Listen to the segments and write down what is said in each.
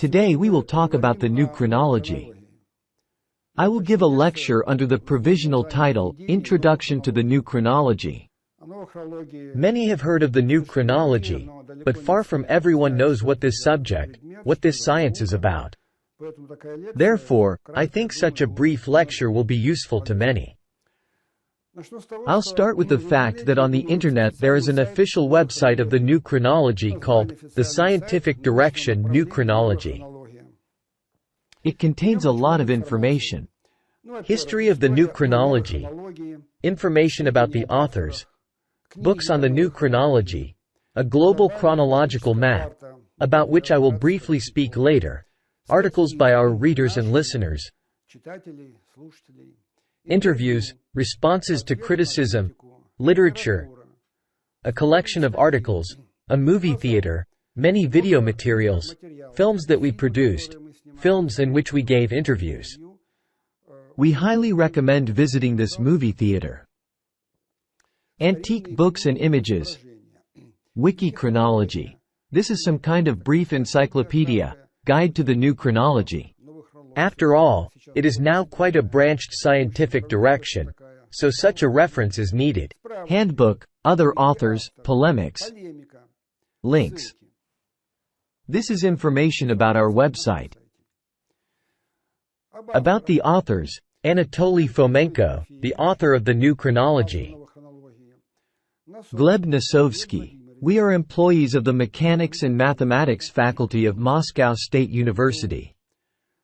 Today we will talk about the new chronology. I will give a lecture under the provisional title, Introduction to the New Chronology. Many have heard of the new chronology, but far from everyone knows what this subject, what this science is about. Therefore, I think such a brief lecture will be useful to many. I'll start with the fact that on the internet there is an official website of the new chronology called the Scientific Direction New Chronology. It contains a lot of information. History of the new chronology, information about the authors, books on the new chronology, a global chronological map, about which I will briefly speak later, articles by our readers and listeners, interviews, responses to criticism, literature, a collection of articles, a movie theater, many video materials, films that we produced, films in which we gave interviews. We highly recommend visiting this movie theater. Antique books and images. Wiki chronology. This is some kind of brief encyclopedia, guide to the new chronology. After all, it is now quite a branched scientific direction, so such a reference is needed. Handbook, other authors, polemics, links. This is information about our website. About the authors, Anatoly Fomenko, the author of the new chronology. Gleb Nosovsky. We are employees of the Mechanics and Mathematics faculty of Moscow State University.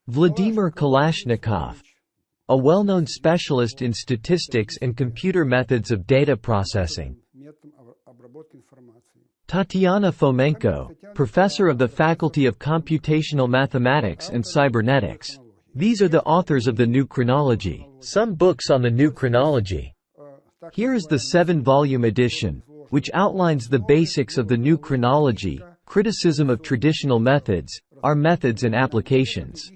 Vladimir Kalashnikov, a well-known specialist in statistics and computer methods of data processing. Tatiana Fomenko, professor of the Faculty of Computational Mathematics and Cybernetics. These are the authors of the new chronology. Some books on the new chronology. Here is the 7-volume edition, which outlines the basics of the new chronology, criticism of traditional methods, our methods and applications.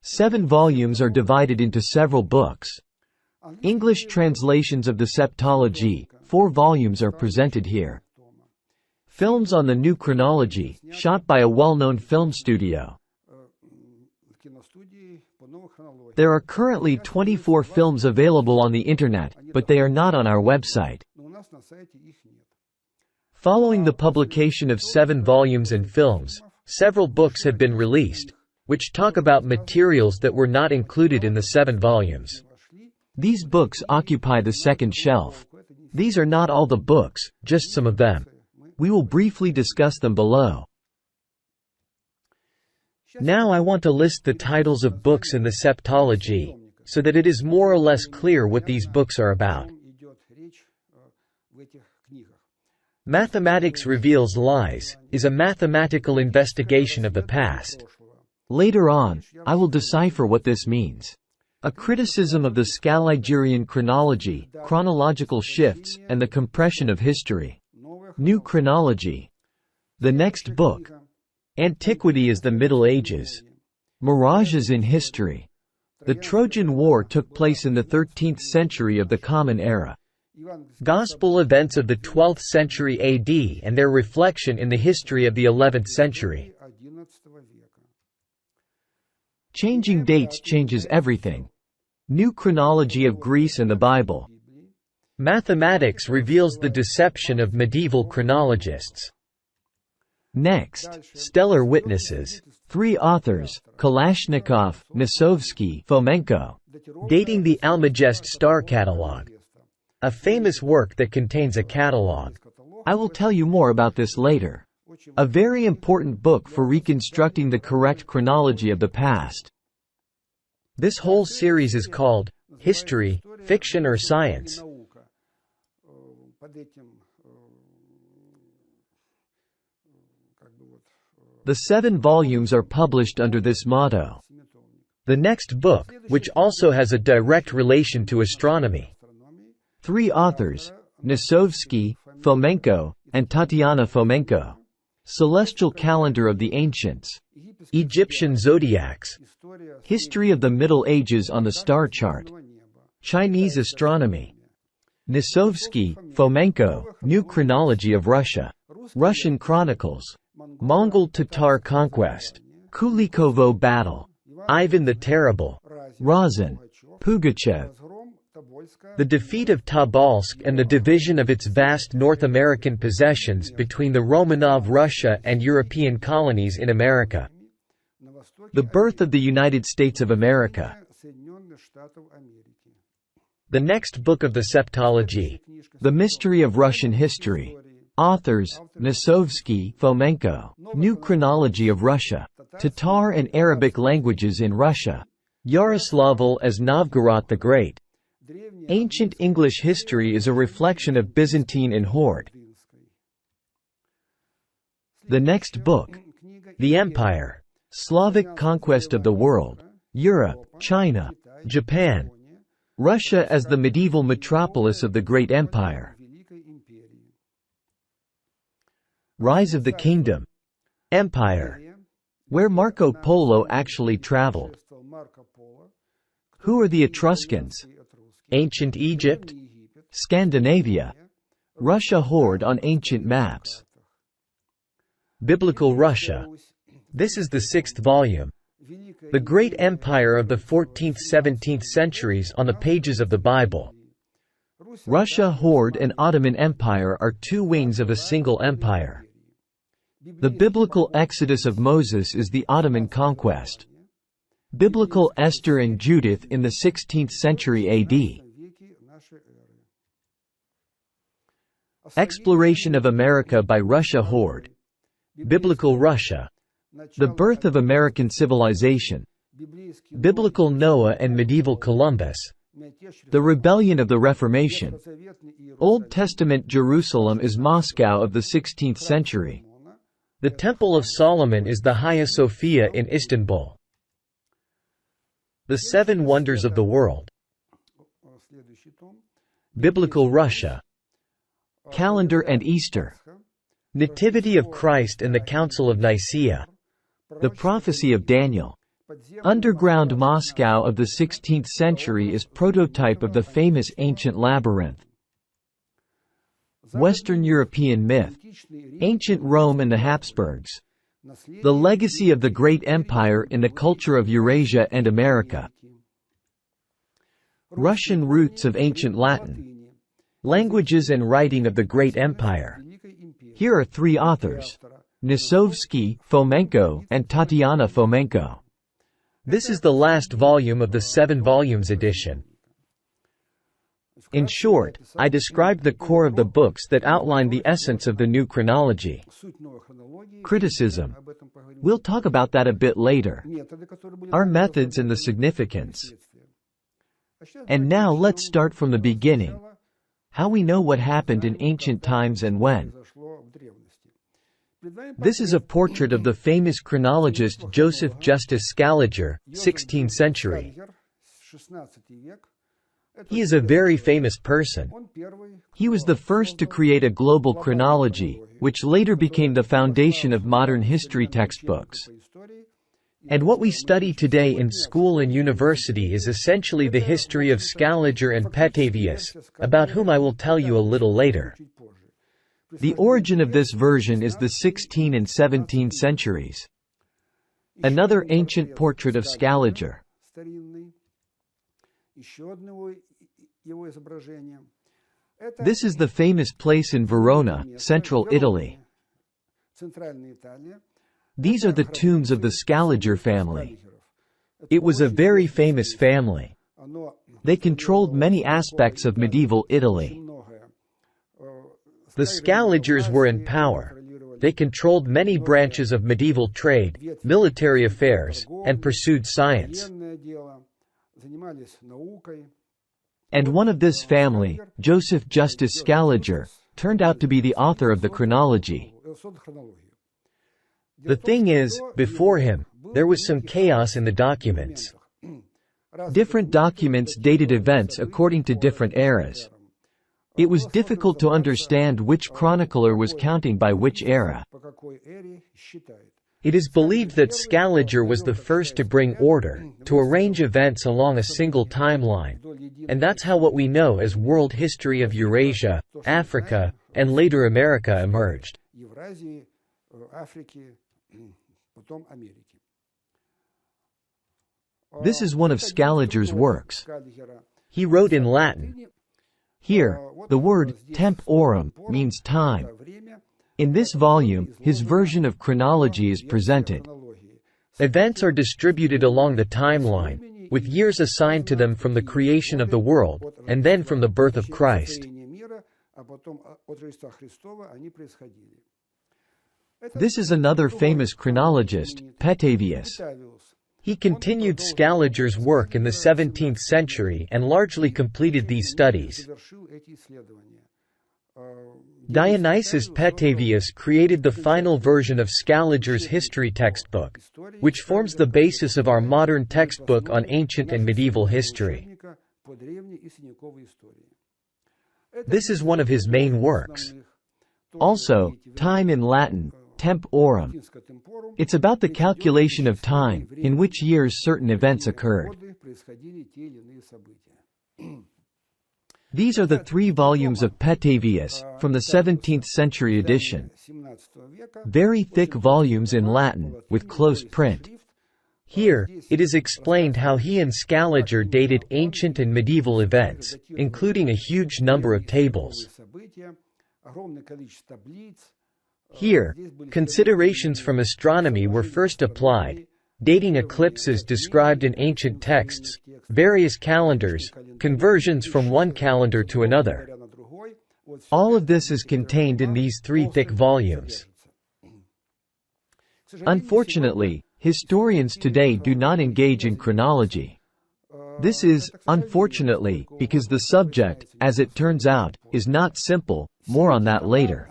7 volumes are divided into several books. English translations of the septology, 4 volumes are presented here. Films on the new chronology, shot by a well-known film studio. There are currently 24 films available on the internet, but they are not on our website. Following the publication of 7 volumes and films, several books have been released, which talk about materials that were not included in the 7 volumes. These books occupy the second shelf. These are not all the books, just some of them. We will briefly discuss them below. Now I want to list the titles of books in the septology, so that it is more or less clear what these books are about. Mathematics Reveals Lies is a mathematical investigation of the past. Later on, I will decipher what this means. A criticism of the Scaligerian chronology, chronological shifts, and the compression of history. New chronology. The next book. Antiquity is the Middle Ages. Mirages in history. The Trojan War took place in the 13th century of the Common Era. Gospel events of the 12th century AD and their reflection in the history of the 11th century. Changing dates changes everything. New chronology of Greece and the Bible. Mathematics reveals the deception of medieval chronologists. Next, stellar witnesses. 3 authors, Kalashnikov, Nosovsky, Fomenko. Dating the Almagest star catalog. A famous work that contains a catalog. I will tell you more about this later. A very important book for reconstructing the correct chronology of the past. This whole series is called History, Fiction or Science. The 7 volumes are published under this motto. The next book, which also has a direct relation to astronomy. 3 authors, Nosovsky, Fomenko, and Tatiana Fomenko. Celestial Calendar of the Ancients. Egyptian zodiacs. History of the Middle Ages on the Star Chart. Chinese Astronomy. Nosovsky, Fomenko, New Chronology of Russia. Russian Chronicles. Mongol-Tatar Conquest. Kulikovo Battle, Ivan the Terrible, Razin, Pugachev, the defeat of Tobolsk and the division of its vast North American possessions between the Romanov Russia and European colonies in America. the birth of the United States of America. The next book of the septology, The Mystery of Russian History. Authors, Nasovsky, Fomenko. New Chronology of Russia. Tatar and Arabic languages in Russia. Yaroslavl as Novgorod the Great. Ancient English history is a reflection of Byzantine and Horde. The next book, The Empire. Slavic Conquest of the World. Europe, China, Japan. Russia as the medieval metropolis of the Great Empire. Rise of the Kingdom. Empire. Where Marco Polo actually traveled. Who are the Etruscans? Ancient Egypt. Scandinavia. Russia Horde on ancient maps. Biblical Russia. This is the 6th volume. The great empire of the 14th–17th centuries on the pages of the Bible. Russia Horde and Ottoman Empire are two wings of a single empire. The biblical exodus of Moses is the Ottoman conquest. Biblical Esther and Judith in the 16th century AD. Exploration of America by Russia Horde. Biblical Russia. The birth of American civilization. Biblical Noah and medieval Columbus. The rebellion of the Reformation. Old Testament Jerusalem is Moscow of the 16th century. The Temple of Solomon is the Hagia Sophia in Istanbul. The 7 Wonders of the World. Biblical Russia. Calendar and Easter. Nativity of Christ and the Council of Nicaea. The prophecy of Daniel. Underground Moscow of the 16th century is prototype of the famous ancient labyrinth. Western European myth. Ancient Rome and the Habsburgs. The legacy of the great empire in the culture of Eurasia and America. Russian roots of ancient Latin. Languages and writing of the great empire. Here are 3 authors: Nasovsky, Fomenko, and Tatiana Fomenko. This is the last volume of the 7 volumes edition. In short, I described the core of the books that outline the essence of the new chronology. Criticism. We'll talk about that a bit later. Our methods and the significance. And now let's start from the beginning. How we know what happened in ancient times and when. This is a portrait of the famous chronologist Joseph Justus Scaliger, 16th century. He is a very famous person. He was the first to create a global chronology, which later became the foundation of modern history textbooks. And what we study today in school and university is essentially the history of Scaliger and Petavius, about whom I will tell you a little later. The origin of this version is the 16th and 17th centuries. Another ancient portrait of Scaliger. This is the famous place in Verona, central Italy. These are the tombs of the Scaliger family. It was a very famous family. They controlled many aspects of medieval Italy. The Scaligers were in power. They controlled many branches of medieval trade, military affairs, and pursued science. And one of this family, Joseph Justus Scaliger, turned out to be the author of the chronology. The thing is, before him, there was some chaos in the documents. Different documents dated events according to different eras. It was difficult to understand which chronicler was counting by which era. It is believed that Scaliger was the first to bring order, to arrange events along a single timeline. And that's how what we know as world history of Eurasia, Africa, and later America emerged. This is one of Scaliger's works. He wrote in Latin. Here, the word temporum means time. In this volume, his version of chronology is presented. Events are distributed along the timeline, with years assigned to them from the creation of the world, and then from the birth of Christ. This is another famous chronologist, Petavius. He continued Scaliger's work in the 17th century and largely completed these studies. Dionysius Petavius created the final version of Scaliger's history textbook, which forms the basis of our modern textbook on ancient and medieval history. This is one of his main works. Also, time in Latin, temporum. It's about the calculation of time, in which years certain events occurred. These are the 3 volumes of Petavius, from the 17th century edition. Very thick volumes in Latin, with close print. Here, it is explained how he and Scaliger dated ancient and medieval events, including a huge number of tables. Here, considerations from astronomy were first applied, dating eclipses described in ancient texts, various calendars, conversions from one calendar to another. All of this is contained in these 3 thick volumes. Unfortunately, historians today do not engage in chronology. This is, unfortunately, because the subject, as it turns out, is not simple. More on that later.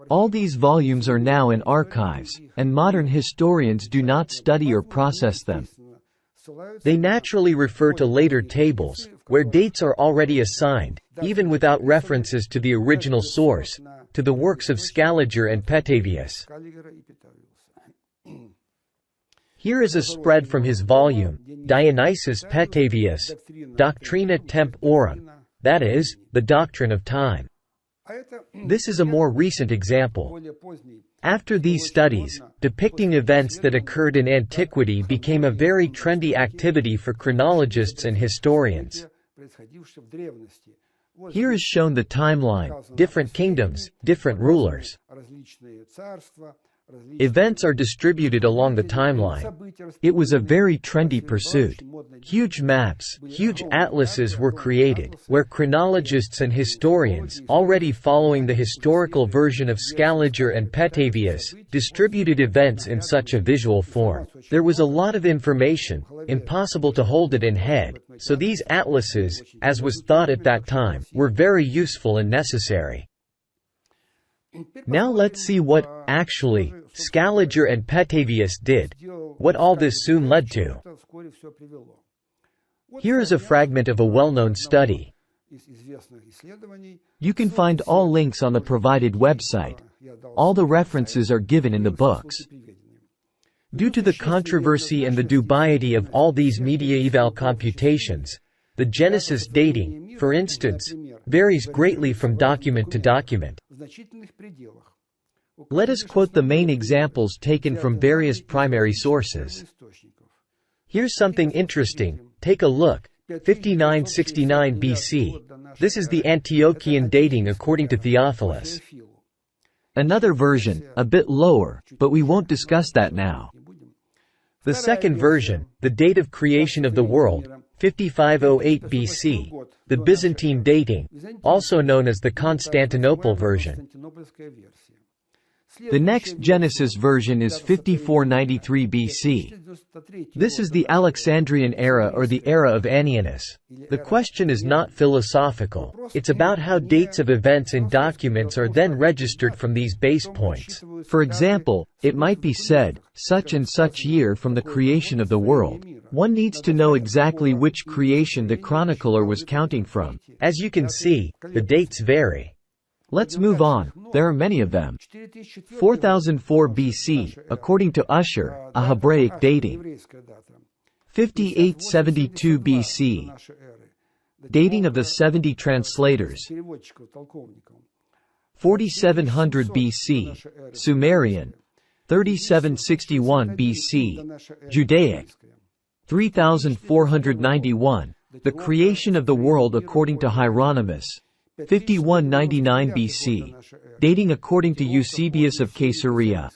All these volumes are now in archives, and modern historians do not study or process them. They naturally refer to later tables, where dates are already assigned, even without references to the original source, to the works of Scaliger and Petavius. Here is a spread from his volume, Dionysius Petavius, Doctrina Temporum, that is, the doctrine of time. This is a more recent example. After these studies, depicting events that occurred in antiquity became a very trendy activity for chronologists and historians. Here is shown the timeline, different kingdoms, different rulers. Events are distributed along the timeline. It was a very trendy pursuit. Huge maps, huge atlases were created, where chronologists and historians, already following the historical version of Scaliger and Petavius, distributed events in such a visual form. There was a lot of information, impossible to hold it in head, so these atlases, as was thought at that time, were very useful and necessary. Now let's see what, actually, Scaliger and Petavius did, what all this soon led to. Here is a fragment of a well-known study. You can find all links on the provided website. All the references are given in the books. Due to the controversy and the dubiety of all these medieval computations, the Genesis dating, for instance, varies greatly from document to document. Let us quote the main examples taken from various primary sources. Here's something interesting, take a look. 5969 BC. This is the Antiochian dating according to Theophilus. Another version, a bit lower, but we won't discuss that now. The second version, the date of creation of the world, 5508 BC, the Byzantine dating, also known as the Constantinople version. The next Genesis version is 5493 BC. This is the Alexandrian era or the era of Annianus. The question is not philosophical, it's about how dates of events in documents are then registered from these base points. For example, it might be said, such and such year from the creation of the world. One needs to know exactly which creation the chronicler was counting from. As you can see, the dates vary. Let's move on, there are many of them. 4004 BC, according to Usher, a Hebraic dating. 5872 BC, dating of the 70 translators. 4700 BC, Sumerian. 3761 BC, Judaic. 3491, the creation of the world according to Hieronymus, 5199 BC, dating according to Eusebius of Caesarea,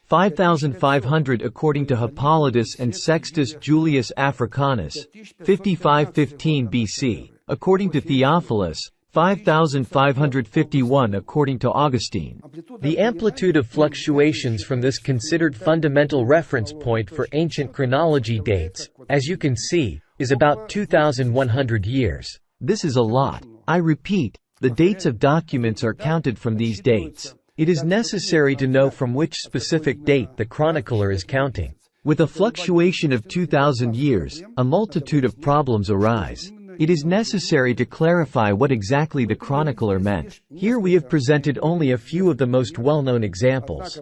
5500 according to Hippolytus and Sextus Julius Africanus, 5515 BC, according to Theophilus, 5551 according to Augustine. The amplitude of fluctuations from this considered fundamental reference point for ancient chronology dates, as you can see, is about 2,100 years. This is a lot. I repeat, the dates of documents are counted from these dates. It is necessary to know from which specific date the chronicler is counting. With a fluctuation of 2,000 years, a multitude of problems arise. It is necessary to clarify what exactly the chronicler meant. Here we have presented only a few of the most well-known examples.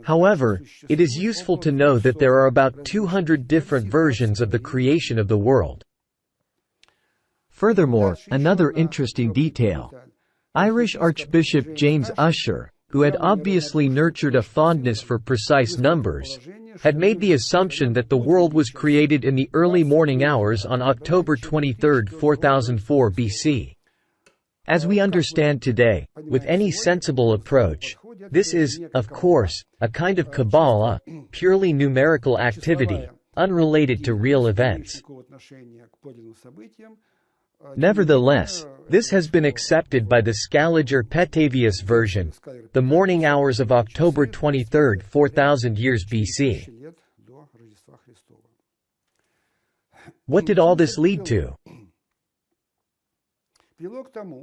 However, it is useful to know that there are about 200 different versions of the creation of the world. Furthermore, another interesting detail. Irish Archbishop James Ussher, who had obviously nurtured a fondness for precise numbers, had made the assumption that the world was created in the early morning hours on October 23, 4004 BC. As we understand today, with any sensible approach, this is, of course, a kind of Kabbalah, purely numerical activity, unrelated to real events. Nevertheless, this has been accepted by the Scaliger-Petavius version, the morning hours of October 23, 4000 years BC. What did all this lead to?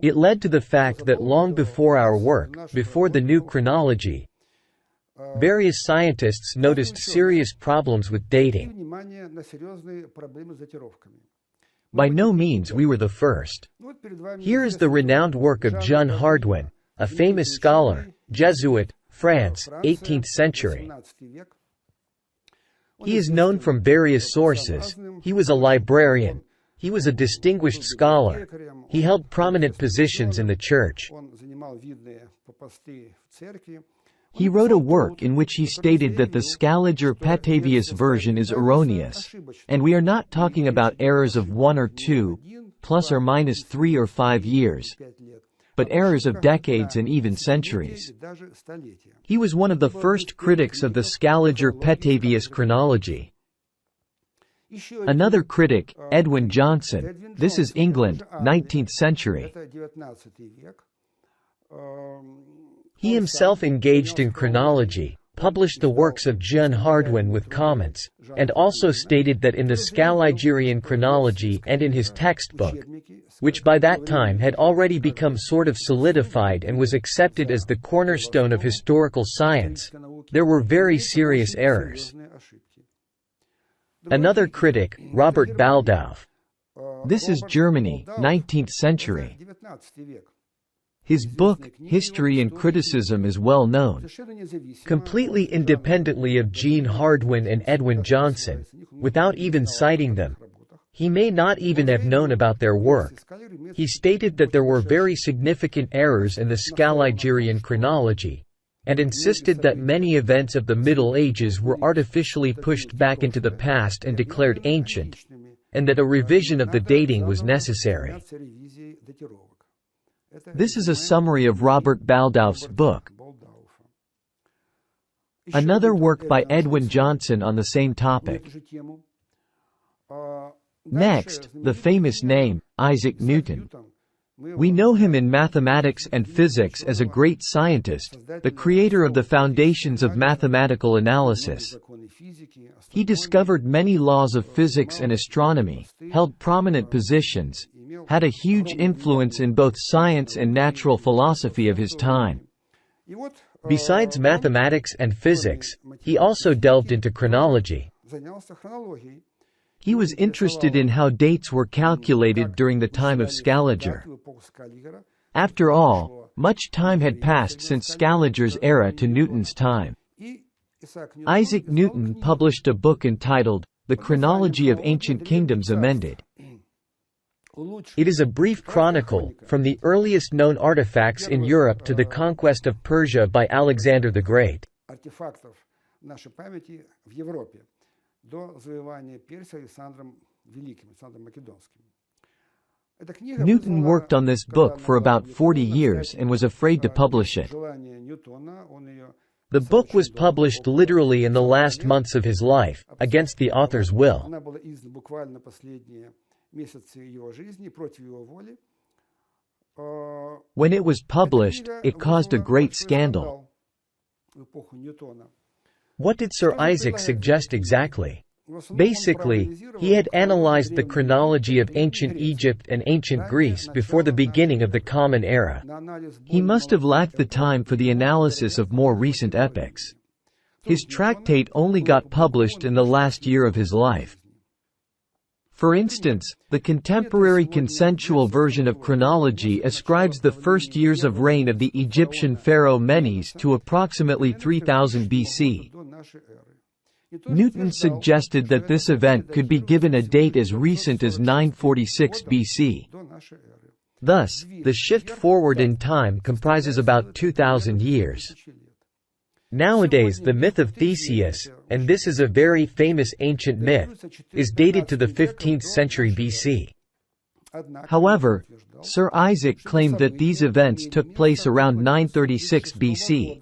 It led to the fact that long before our work, before the new chronology, various scientists noticed serious problems with dating. By no means we were the first. Here is the renowned work of John Hardwin, a famous scholar, Jesuit, France, 18th century. He is known from various sources. He was a librarian. He was a distinguished scholar. He held prominent positions in the church. He wrote a work in which he stated that the Scaliger-Petavius version is erroneous, and we are not talking about errors of 1 or 2, plus or minus 3 or 5 years, but errors of decades and even centuries. He was one of the first critics of the Scaliger-Petavius chronology. Another critic, Edwin Johnson, this is England, 19th century. He himself engaged in chronology, published the works of John Hardwin with comments, and also stated that in the Scaligerian chronology and in his textbook, which by that time had already become sort of solidified and was accepted as the cornerstone of historical science, there were very serious errors. Another critic, Robert Baldauf. This is Germany, 19th century. His book, History and Criticism, is well known. Completely independently of Jean Hardwin and Edwin Johnson, without even citing them, he may not even have known about their work. He stated that there were very significant errors in the Scaligerian chronology, and insisted that many events of the Middle Ages were artificially pushed back into the past and declared ancient, and that a revision of the dating was necessary. This is a summary of Robert Baldauf's book. Another work by Edwin Johnson on the same topic. Next, the famous name, Isaac Newton. We know him in mathematics and physics as a great scientist, the creator of the foundations of mathematical analysis. He discovered many laws of physics and astronomy, held prominent positions, had a huge influence in both science and natural philosophy of his time. Besides mathematics and physics, he also delved into chronology. He was interested in how dates were calculated during the time of Scaliger. After all, much time had passed since Scaliger's era to Newton's time. Isaac Newton published a book entitled, The Chronology of Ancient Kingdoms Amended. It is a brief chronicle, from the earliest known artifacts in Europe to the conquest of Persia by Alexander the Great. Newton worked on this book for about 40 years and was afraid to publish it. The book was published literally in the last months of his life, against the author's will. When it was published, it caused a great scandal. What did Sir Isaac suggest exactly? Basically, he had analyzed the chronology of ancient Egypt and ancient Greece before the beginning of the Common Era. He must have lacked the time for the analysis of more recent epochs. His tractate only got published in the last year of his life. For instance, the contemporary consensual version of chronology ascribes the first years of reign of the Egyptian pharaoh Menes to approximately 3000 BC. Newton suggested that this event could be given a date as recent as 946 BC. Thus, the shift forward in time comprises about 2000 years. Nowadays the myth of Theseus, and this is a very famous ancient myth, is dated to the 15th century BC. However, Sir Isaac claimed that these events took place around 936 BC.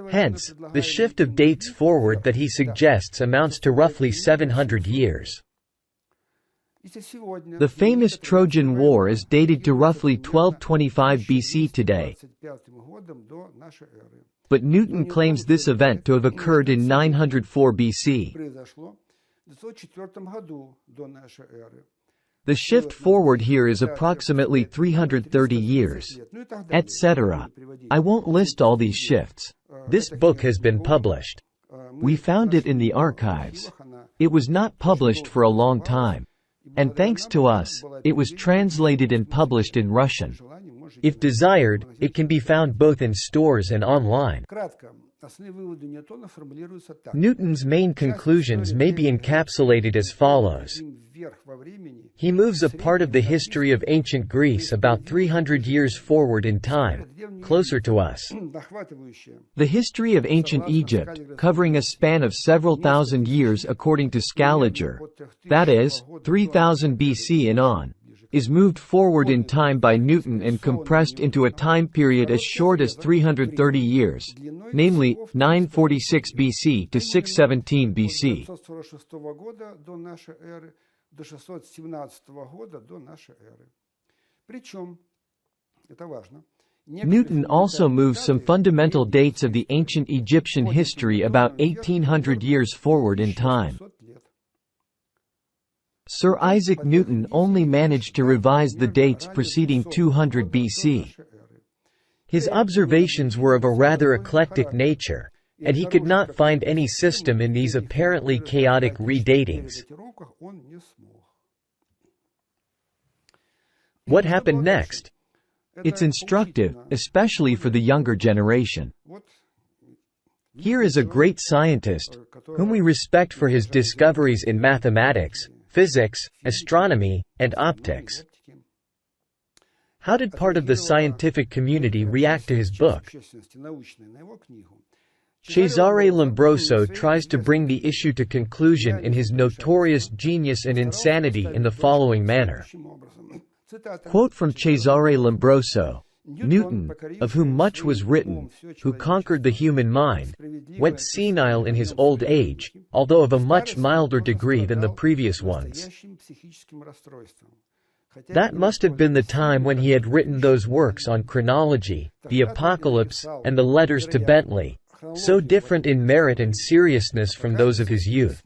Hence, the shift of dates forward that he suggests amounts to roughly 700 years. The famous Trojan War is dated to roughly 1225 BC today, but Newton claims this event to have occurred in 904 BC. The shift forward here is approximately 330 years, etc. I won't list all these shifts. This book has been published. We found it in the archives. It was not published for a long time. And thanks to us, it was translated and published in Russian. If desired, it can be found both in stores and online. Newton's main conclusions may be encapsulated as follows. He moves a part of the history of ancient Greece about 300 years forward in time, closer to us. The history of ancient Egypt, covering a span of several thousand years according to Scaliger, that is, 3000 BC and on, is moved forward in time by Newton and compressed into a time period as short as 330 years, namely, 946 BC to 617 BC. Newton also moves some fundamental dates of the ancient Egyptian history about 1800 years forward in time. Sir Isaac Newton only managed to revise the dates preceding 200 BC. His observations were of a rather eclectic nature, and he could not find any system in these apparently chaotic redatings. What happened next? It's instructive, especially for the younger generation. Here is a great scientist, whom we respect for his discoveries in mathematics, physics, astronomy, and optics. How did part of the scientific community react to his book? Cesare Lombroso tries to bring the issue to conclusion in his notorious Genius and Insanity in the following manner. Quote from Cesare Lombroso: Newton, of whom much was written, who conquered the human mind, went senile in his old age, although of a much milder degree than the previous ones. That must have been the time when he had written those works on chronology, the Apocalypse, and the letters to Bentley, so different in merit and seriousness from those of his youth.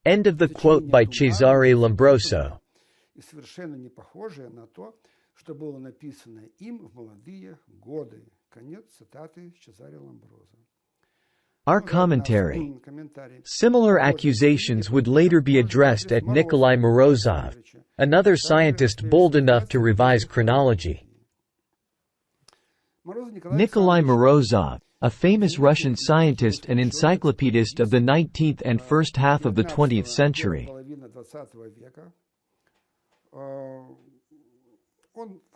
End of the quote by Cesare Lombroso. Our commentary. Similar accusations would later be addressed at Nikolai Morozov, another scientist bold enough to revise chronology. Nikolai Morozov, a famous Russian scientist and encyclopedist of the 19th and first half of the 20th century.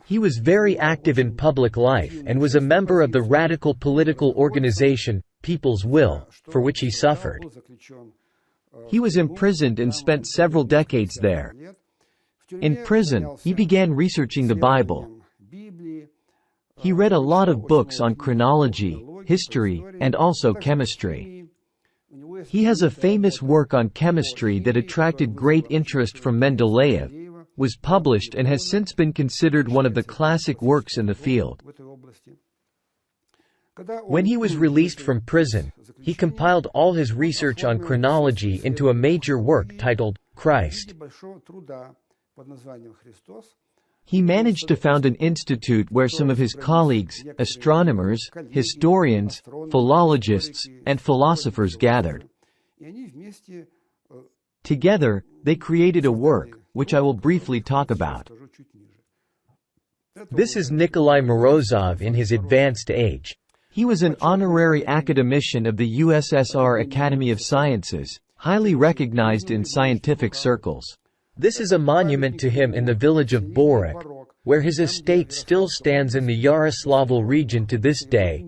He was very active in public life and was a member of the radical political organization, people's will, for which he suffered. He was imprisoned and spent several decades there. In prison, he began researching the Bible. He read a lot of books on chronology, history, and also chemistry. He has a famous work on chemistry that attracted great interest from Mendeleev, was published and has since been considered one of the classic works in the field. When he was released from prison, he compiled all his research on chronology into a major work titled Christ. He managed to found an institute where some of his colleagues, astronomers, historians, philologists, and philosophers gathered. Together, they created a work, which I will briefly talk about. This is Nikolai Morozov in his advanced age. He was an honorary academician of the USSR Academy of Sciences, highly recognized in scientific circles. This is a monument to him in the village of Borik, where his estate still stands in the Yaroslavl region to this day,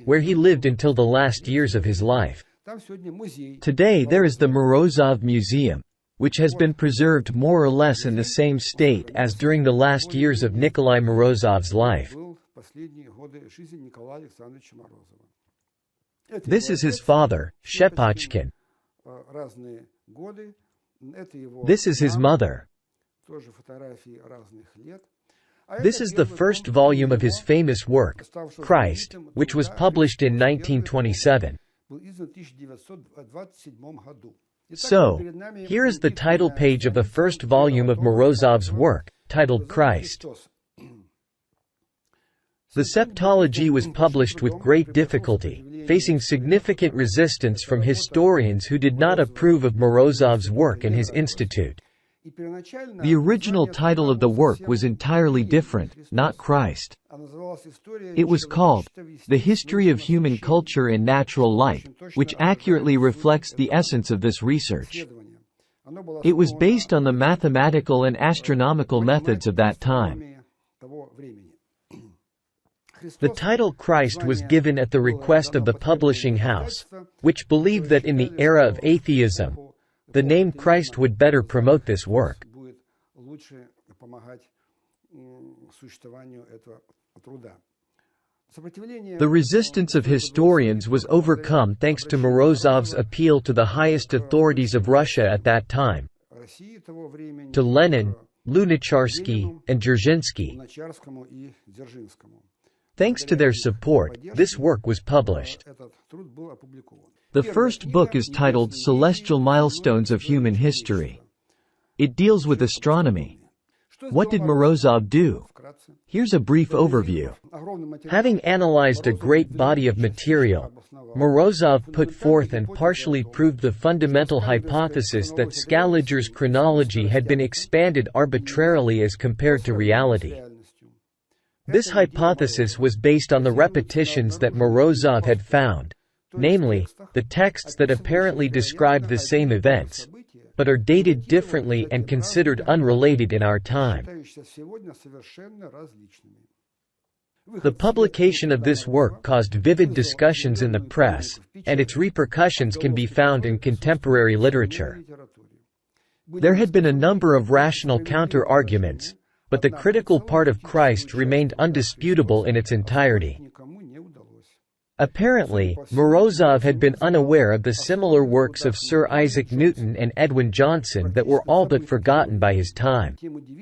where he lived until the last years of his life. Today there is the Morozov Museum, which has been preserved more or less in the same state as during the last years of Nikolai Morozov's life. This is his father, Shepochkin. This is his mother. This is the first volume of his famous work, Christ, which was published in 1927. So, Here is the title page of the first volume of Morozov's work, titled Christ. The septology was published with great difficulty, facing significant resistance from historians who did not approve of Morozov's work and his institute. the original title of the work was entirely different, not Christ. It was called, The History of Human Culture and Natural Light, which accurately reflects the essence of this research. It was based on the mathematical and astronomical methods of that time. The title Christ was given at the request of the publishing house, which believed that in the era of atheism, the name Christ would better promote this work. The resistance of historians was overcome thanks to Morozov's appeal to the highest authorities of Russia at that time, to Lenin, Lunacharsky, and Dzerzhinsky. Thanks to their support, this work was published. The first book is titled Celestial Milestones of Human History. It deals with astronomy. What did Morozov do? Here's a brief overview. Having analyzed a great body of material, Morozov put forth and partially proved the fundamental hypothesis that Scaliger's chronology had been expanded arbitrarily as compared to reality. This hypothesis was based on the repetitions that Morozov had found, namely, the texts that apparently describe the same events, but are dated differently and considered unrelated in our time. The publication of this work caused vivid discussions in the press, and its repercussions can be found in contemporary literature. There had been a number of rational counter-arguments, but the critical part of Christ remained undisputable in its entirety. Apparently, Morozov had been unaware of the similar works of Sir Isaac Newton and Edwin Johnson that were all but forgotten by his time.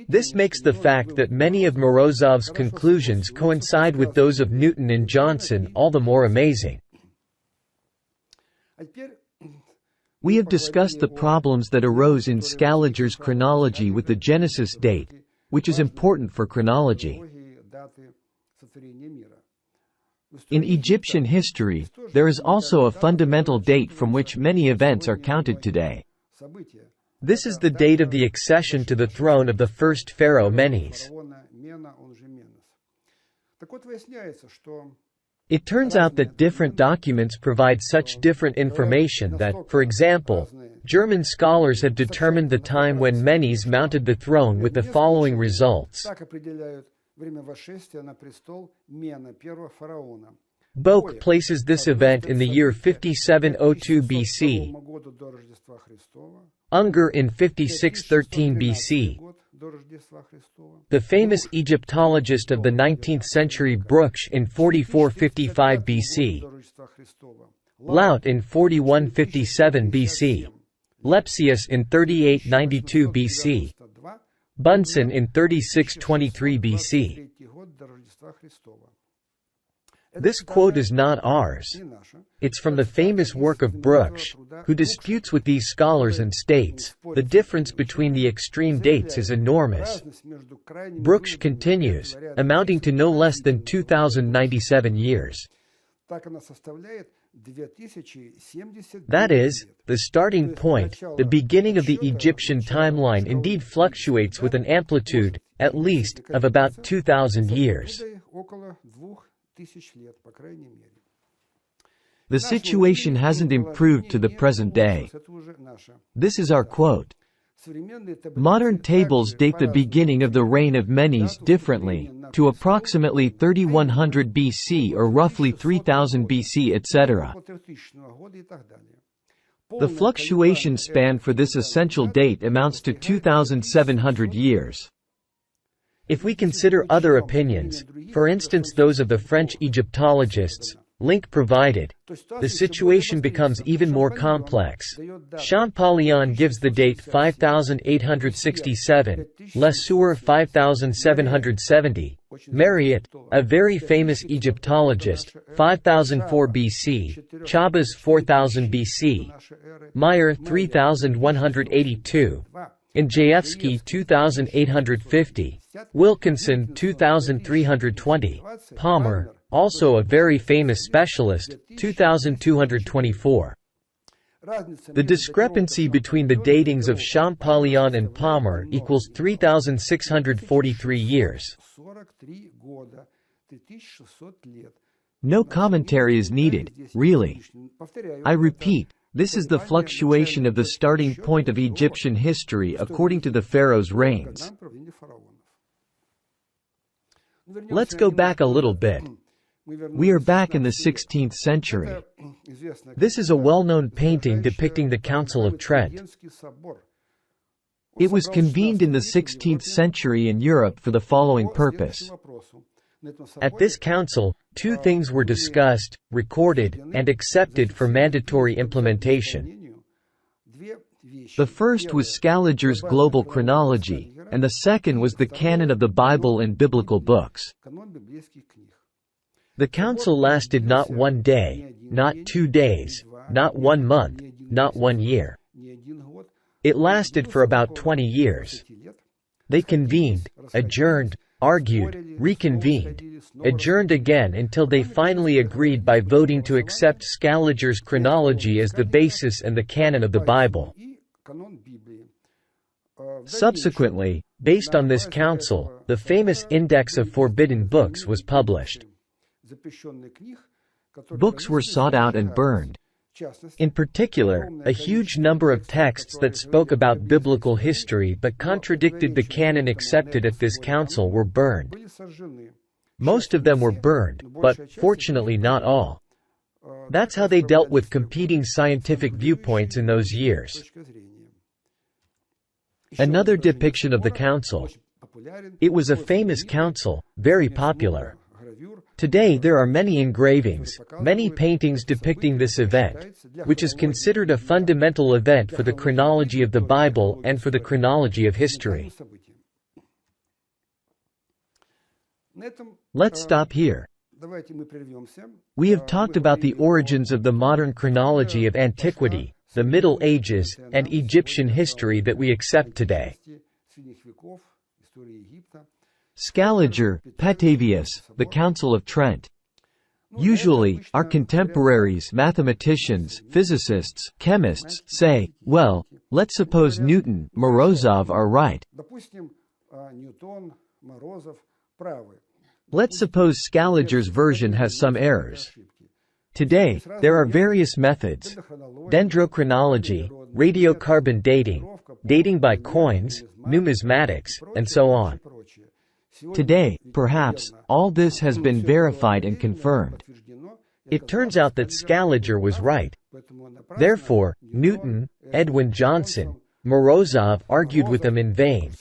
This makes the fact that many of Morozov's conclusions coincide with those of Newton and Johnson all the more amazing. We have discussed the problems that arose in Scaliger's chronology with the Genesis date, which is important for chronology. In Egyptian history, there is also a fundamental date from which many events are counted today. This is the date of the accession to the throne of the first pharaoh Menes. It turns out that different documents provide such different information that, for example, German scholars have determined the time when Menes mounted the throne with the following results. Boak places this event in the year 5702 BC, Unger in 5613 BC. The famous Egyptologist of the 19th century Brugsch in 4455 BC, Laut in 4157 BC, Lepsius in 3892 BC, Bunsen in 3623 BC. This quote is not ours. It's from the famous work of Brugsch, who disputes with these scholars and states, the difference between the extreme dates is enormous. Brugsch continues, amounting to no less than 2097 years. That is, the starting point, the beginning of the Egyptian timeline indeed fluctuates with an amplitude, at least, of about 2000 years. The situation hasn't improved to the present day. This is our quote. Modern tables date the beginning of the reign of Menes differently, to approximately 3100 BC or roughly 3000 BC etc. The fluctuation span for this essential date amounts to 2700 years. If we consider other opinions, for instance those of the French Egyptologists, link provided, the situation becomes even more complex. Champollion gives the date 5867, Lesueur 5770, Marriott, a very famous Egyptologist, 5004 BC, Chabas 4000 BC, Meyer 3182, Andrzejewski 2850, Wilkinson 2320, Palmer, also a very famous specialist, 2224. The discrepancy between the datings of Champollion and Palmer equals 3643 years. No commentary is needed, really. I repeat, this is the fluctuation of the starting point of Egyptian history according to the pharaoh's reigns. Let's go back a little bit. We are back in the 16th century. This is a well-known painting depicting the Council of Trent. It was convened in the 16th century in Europe for the following purpose. At this council, two things were discussed, recorded, and accepted for mandatory implementation. The first was Scaliger's global chronology, and the second was the canon of the Bible and biblical books. The council lasted not 1 day, not 2 days, not 1 month, not 1 year. It lasted for about 20 years. They convened, adjourned, argued, reconvened, adjourned again until they finally agreed by voting to accept Scaliger's chronology as the basis and the canon of the Bible. Subsequently, based on this council, the famous Index of Forbidden Books was published. Books were sought out and burned. In particular, a huge number of texts that spoke about biblical history but contradicted the canon accepted at this council were burned. Most of them were burned, but, fortunately not all. That's how they dealt with competing scientific viewpoints in those years. Another depiction of the council. It was a famous council, very popular. Today there are many engravings, many paintings depicting this event, which is considered a fundamental event for the chronology of the Bible and for the chronology of history. Let's stop here. We have talked about the origins of the modern chronology of antiquity, the Middle Ages, and Egyptian history that we accept today. Scaliger, Petavius, the Council of Trent. Usually, our contemporaries, mathematicians, physicists, chemists, say, well, let's suppose Newton, Morozov are right. Let's suppose Scaliger's version has some errors. Today, there are various methods: dendrochronology, radiocarbon dating, dating by coins, numismatics, and so on. Today, perhaps, all this has been verified and confirmed. It turns out that Scaliger was right. Therefore, Newton, Edwin Johnson, Morozov argued with them in vain,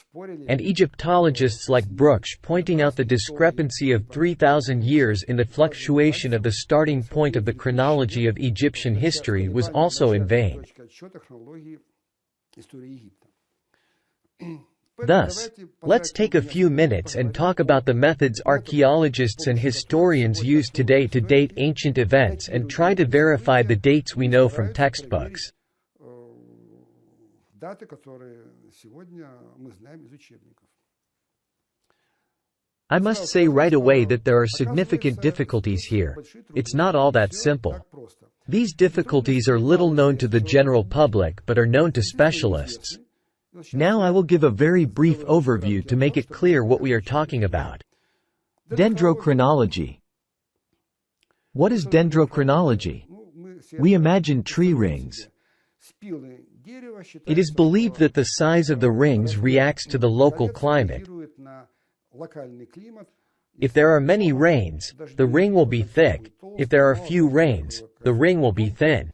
and Egyptologists like Brugsch pointing out the discrepancy of 3,000 years in the fluctuation of the starting point of the chronology of Egyptian history was also in vain. Thus, let's take a few minutes and talk about the methods archaeologists and historians use today to date ancient events and try to verify the dates we know from textbooks. I must say right away that there are significant difficulties here. It's not all that simple. These difficulties are little known to the general public but are known to specialists. Now I will give a very brief overview to make it clear what we are talking about. Dendrochronology. What is dendrochronology? We imagine tree rings. It is believed that the size of the rings reacts to the local climate. If there are many rains, the ring will be thick. If there are few rains, the ring will be thin.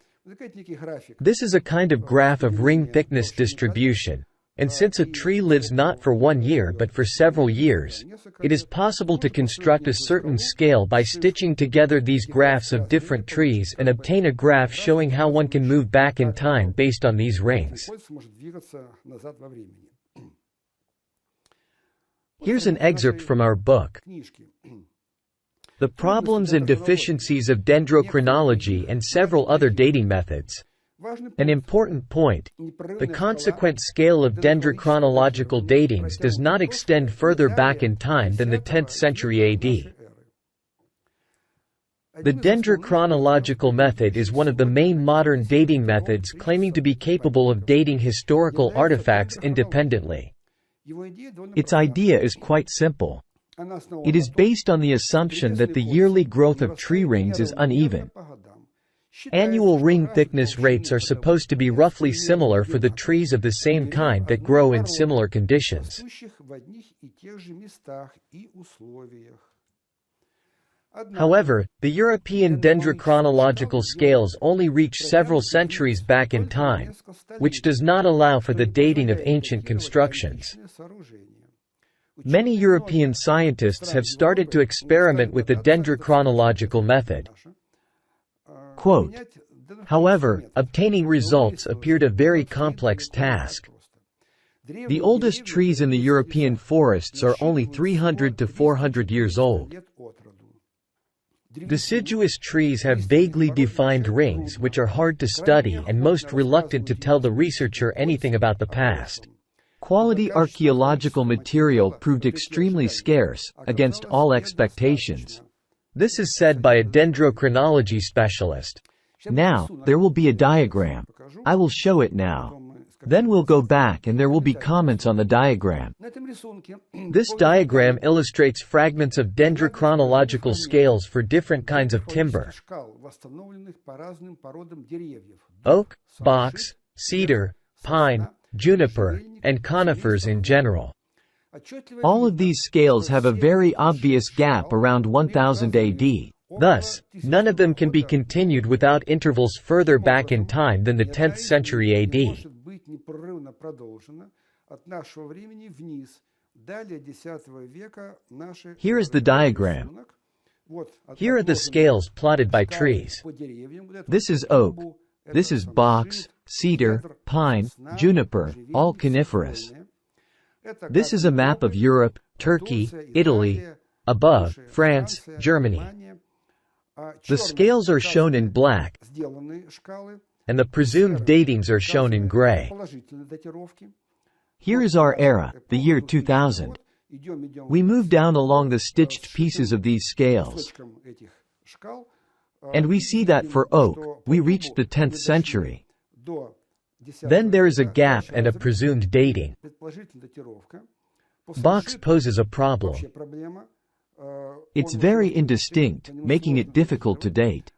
This is a kind of graph of ring thickness distribution. And since a tree lives not for 1 year but for several years, it is possible to construct a certain scale by stitching together these graphs of different trees and obtain a graph showing how one can move back in time based on these rings. Here's an excerpt from our book, The Problems and Deficiencies of Dendrochronology and Several Other Dating Methods. An important point: the consequent scale of dendrochronological datings does not extend further back in time than the 10th century AD. The dendrochronological method is one of the main modern dating methods claiming to be capable of dating historical artifacts independently. Its idea is quite simple. It is based on the assumption that the yearly growth of tree rings is uneven. Annual ring thickness rates are supposed to be roughly similar for the trees of the same kind that grow in similar conditions. However, the European dendrochronological scales only reach several centuries back in time, which does not allow for the dating of ancient constructions. Many European scientists have started to experiment with the dendrochronological method. Quote, However, obtaining results appeared a very complex task. The oldest trees in the European forests are only 300 to 400 years old. Deciduous trees have vaguely defined rings which are hard to study and most reluctant to tell the researcher anything about the past. Quality archaeological material proved extremely scarce, against all expectations. This is said by a dendrochronology specialist. Now, there will be a diagram. I will show it now. Then we'll go back and there will be comments on the diagram. This diagram illustrates fragments of dendrochronological scales for different kinds of timber: oak, box, cedar, pine, juniper, and conifers in general. All of these scales have a very obvious gap around 1000 AD. Thus, none of them can be continued without intervals further back in time than the 10th century AD. Here is the diagram. Here are the scales plotted by trees. This is oak. This is box, cedar, pine, juniper, all coniferous. This is a map of Europe, Turkey, Italy, above, France, Germany. The scales are shown in black, and the presumed datings are shown in gray. Here is our era, the year 2000. We move down along the stitched pieces of these scales. And we see that for oak, we reached the 10th century. Then there is a gap and a presumed dating. Box poses a problem. It's very indistinct, making it difficult to date.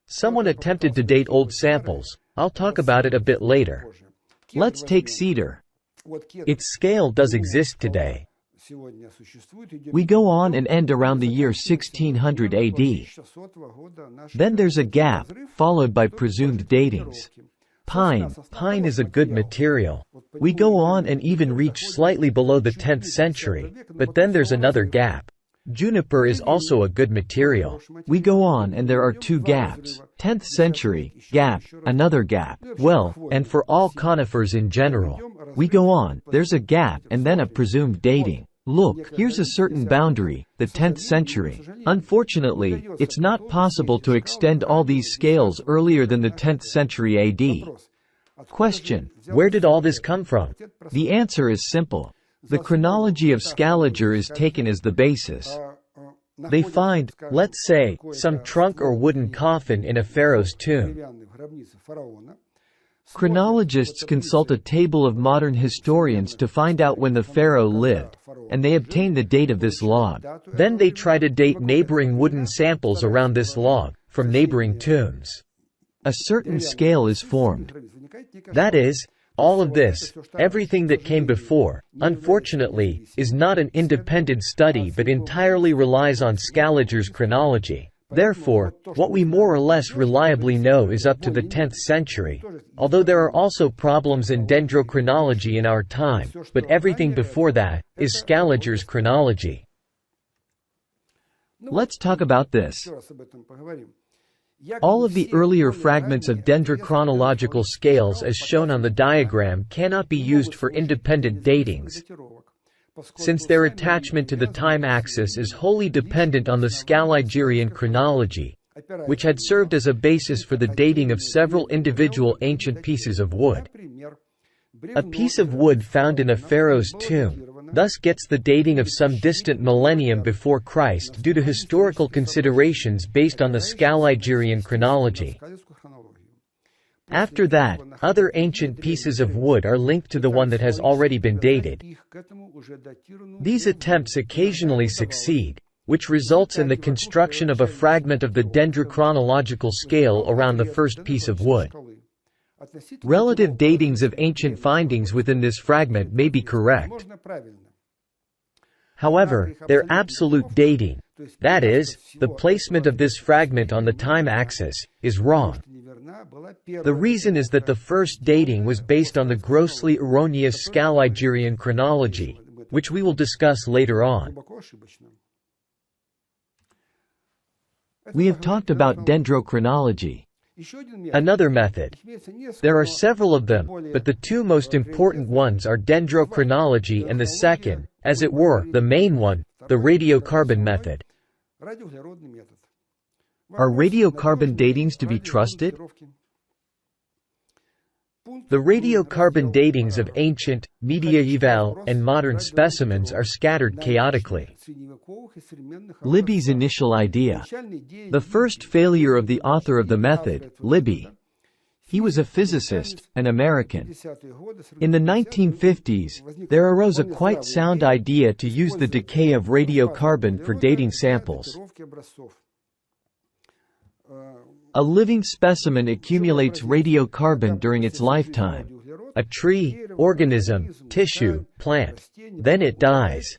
Someone attempted to date old samples. I'll talk about it a bit later. Let's take cedar. Its scale does exist today. We go on and end around the year 1600 AD. Then there's a gap, followed by presumed datings. Pine is a good material. We go on and even reach slightly below the 10th century, but then there's another gap. Juniper is also a good material. We go on and there are two gaps. 10th century, gap, another gap. Well, and for all conifers in general. We go on, there's a gap and then a presumed dating. Look, here's a certain boundary, the 10th century. Unfortunately, it's not possible to extend all these scales earlier than the 10th century AD. Question: where did all this come from? The answer is simple. The chronology of Scaliger is taken as the basis. They find, let's say, some trunk or wooden coffin in a pharaoh's tomb. Chronologists consult a table of modern historians to find out when the pharaoh lived, and they obtain the date of this log. Then they try to date neighboring wooden samples around this log, from neighboring tombs. A certain scale is formed. That is, all of this, everything that came before, unfortunately, is not an independent study but entirely relies on Scaliger's chronology. Therefore, what we more or less reliably know is up to the 10th century, although there are also problems in dendrochronology in our time, but everything before that is Scaliger's chronology. Let's talk about this. All of the earlier fragments of dendrochronological scales as shown on the diagram cannot be used for independent datings, since their attachment to the time axis is wholly dependent on the Scaligerian chronology, which had served as a basis for the dating of several individual ancient pieces of wood. A piece of wood found in a pharaoh's tomb thus gets the dating of some distant millennium before Christ due to historical considerations based on the Scaligerian chronology. After that, other ancient pieces of wood are linked to the one that has already been dated. These attempts occasionally succeed, which results in the construction of a fragment of the dendrochronological scale around the first piece of wood. Relative datings of ancient findings within this fragment may be correct. However, their absolute dating, that is, the placement of this fragment on the time axis, is wrong. The reason is that the first dating was based on the grossly erroneous Scaligerian chronology, which we will discuss later on. We have talked about dendrochronology. Another method. There are several of them, but the two most important ones are dendrochronology and the second, as it were, the main one, the radiocarbon method. Are radiocarbon datings to be trusted? The radiocarbon datings of ancient, medieval, and modern specimens are scattered chaotically. Libby's initial idea. The first failure of the author of the method, Libby. He was a physicist, an American. In the 1950s, there arose a quite sound idea to use the decay of radiocarbon for dating samples. A living specimen accumulates radiocarbon during its lifetime. A tree, organism, tissue, plant. Then it dies.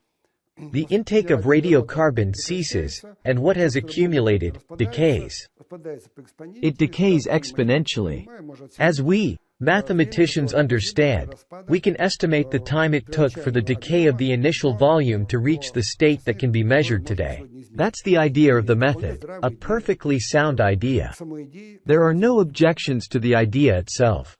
The intake of radiocarbon ceases, and what has accumulated, decays. It decays exponentially. As we, mathematicians, understand, we can estimate the time it took for the decay of the initial volume to reach the state that can be measured today. That's the idea of the method, a perfectly sound idea. There are no objections to the idea itself.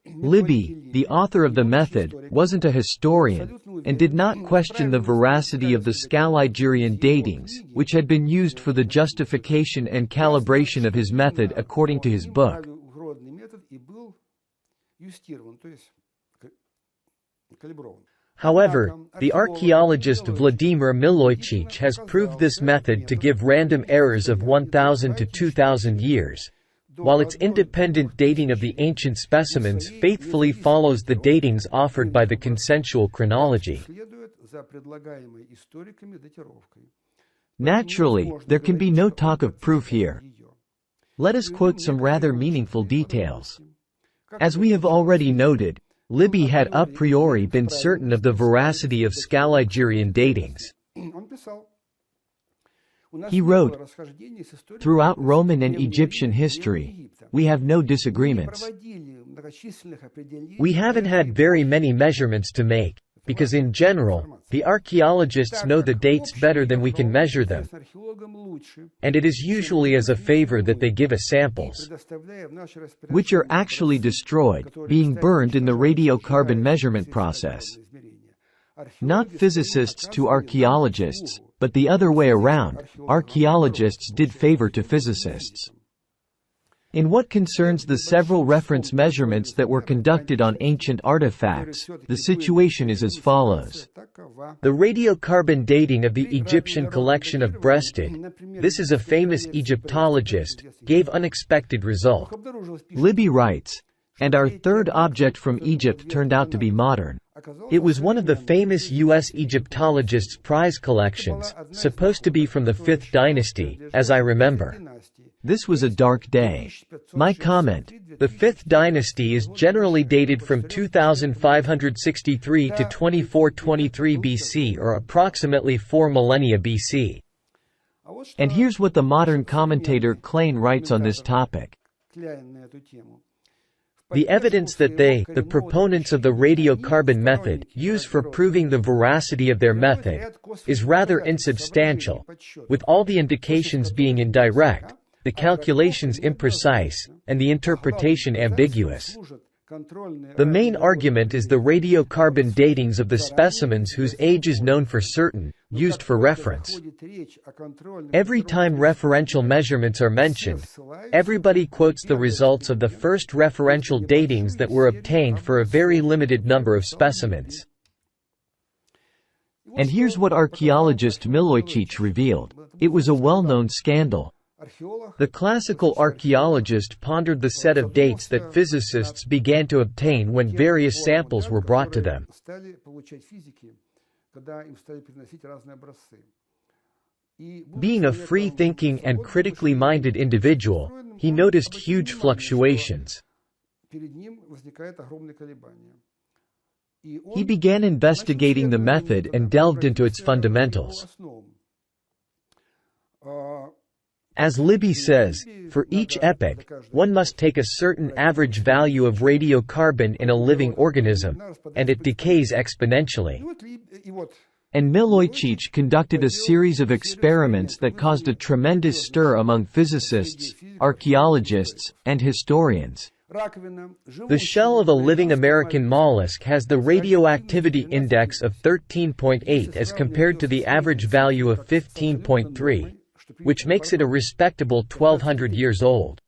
Libby, the author of the method, wasn't a historian, and did not question the veracity of the Scaligerian datings, which had been used for the justification and calibration of his method according to his book. However, the archaeologist Vladimir Milojcic has proved this method to give random errors of 1,000 to 2,000 years, while its independent dating of the ancient specimens faithfully follows the datings offered by the consensual chronology. Naturally, there can be no talk of proof here. Let us quote some rather meaningful details. As we have already noted, Libby had a priori been certain of the veracity of Scaligerian datings. He wrote, "Throughout Roman and Egyptian history, we have no disagreements. We haven't had very many measurements to make, because in general, the archaeologists know the dates better than we can measure them, and it is usually as a favor that they give us samples, which are actually destroyed, being burned in the radiocarbon measurement process. Not physicists to archaeologists, but the other way around, archaeologists did favor to physicists. In what concerns the several reference measurements that were conducted on ancient artifacts, the situation is as follows. The radiocarbon dating of the Egyptian collection of Breasted, this is a famous Egyptologist, gave unexpected result." Libby writes, "And our third object from Egypt turned out to be modern. It was one of the famous U.S. Egyptologists' prize collections, supposed to be from the 5th dynasty, as I remember. This was a dark day." My comment: the 5th dynasty is generally dated from 2563 to 2423 BC or approximately 4 millennia BC. And here's what the modern commentator Klein writes on this topic. The evidence that they, the proponents of the radiocarbon method, use for proving the veracity of their method, is rather insubstantial, with all the indications being indirect, the calculations imprecise, and the interpretation ambiguous. The main argument is the radiocarbon datings of the specimens whose age is known for certain, used for reference. Every time referential measurements are mentioned, everybody quotes the results of the first referential datings that were obtained for a very limited number of specimens. And here's what archaeologist Milojcic revealed. It was a well-known scandal. The classical archaeologist pondered the set of dates that physicists began to obtain when various samples were brought to them. Being a free-thinking and critically minded individual, he noticed huge fluctuations. He began investigating the method and delved into its fundamentals. As Libby says, for each epoch, one must take a certain average value of radiocarbon in a living organism, and it decays exponentially. And Milojcic conducted a series of experiments that caused a tremendous stir among physicists, archaeologists, and historians. The shell of a living American mollusk has the radioactivity index of 13.8 as compared to the average value of 15.3. Which makes it a respectable 1200 years old.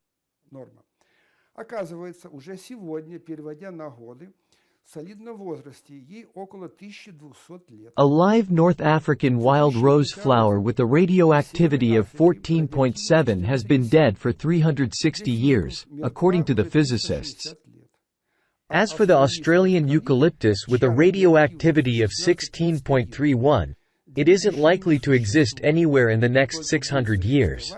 A live North African wild rose flower with a radioactivity of 14.7 has been dead for 360 years, according to the physicists. As for the Australian eucalyptus with a radioactivity of 16.31, it isn't likely to exist anywhere in the next 600 years.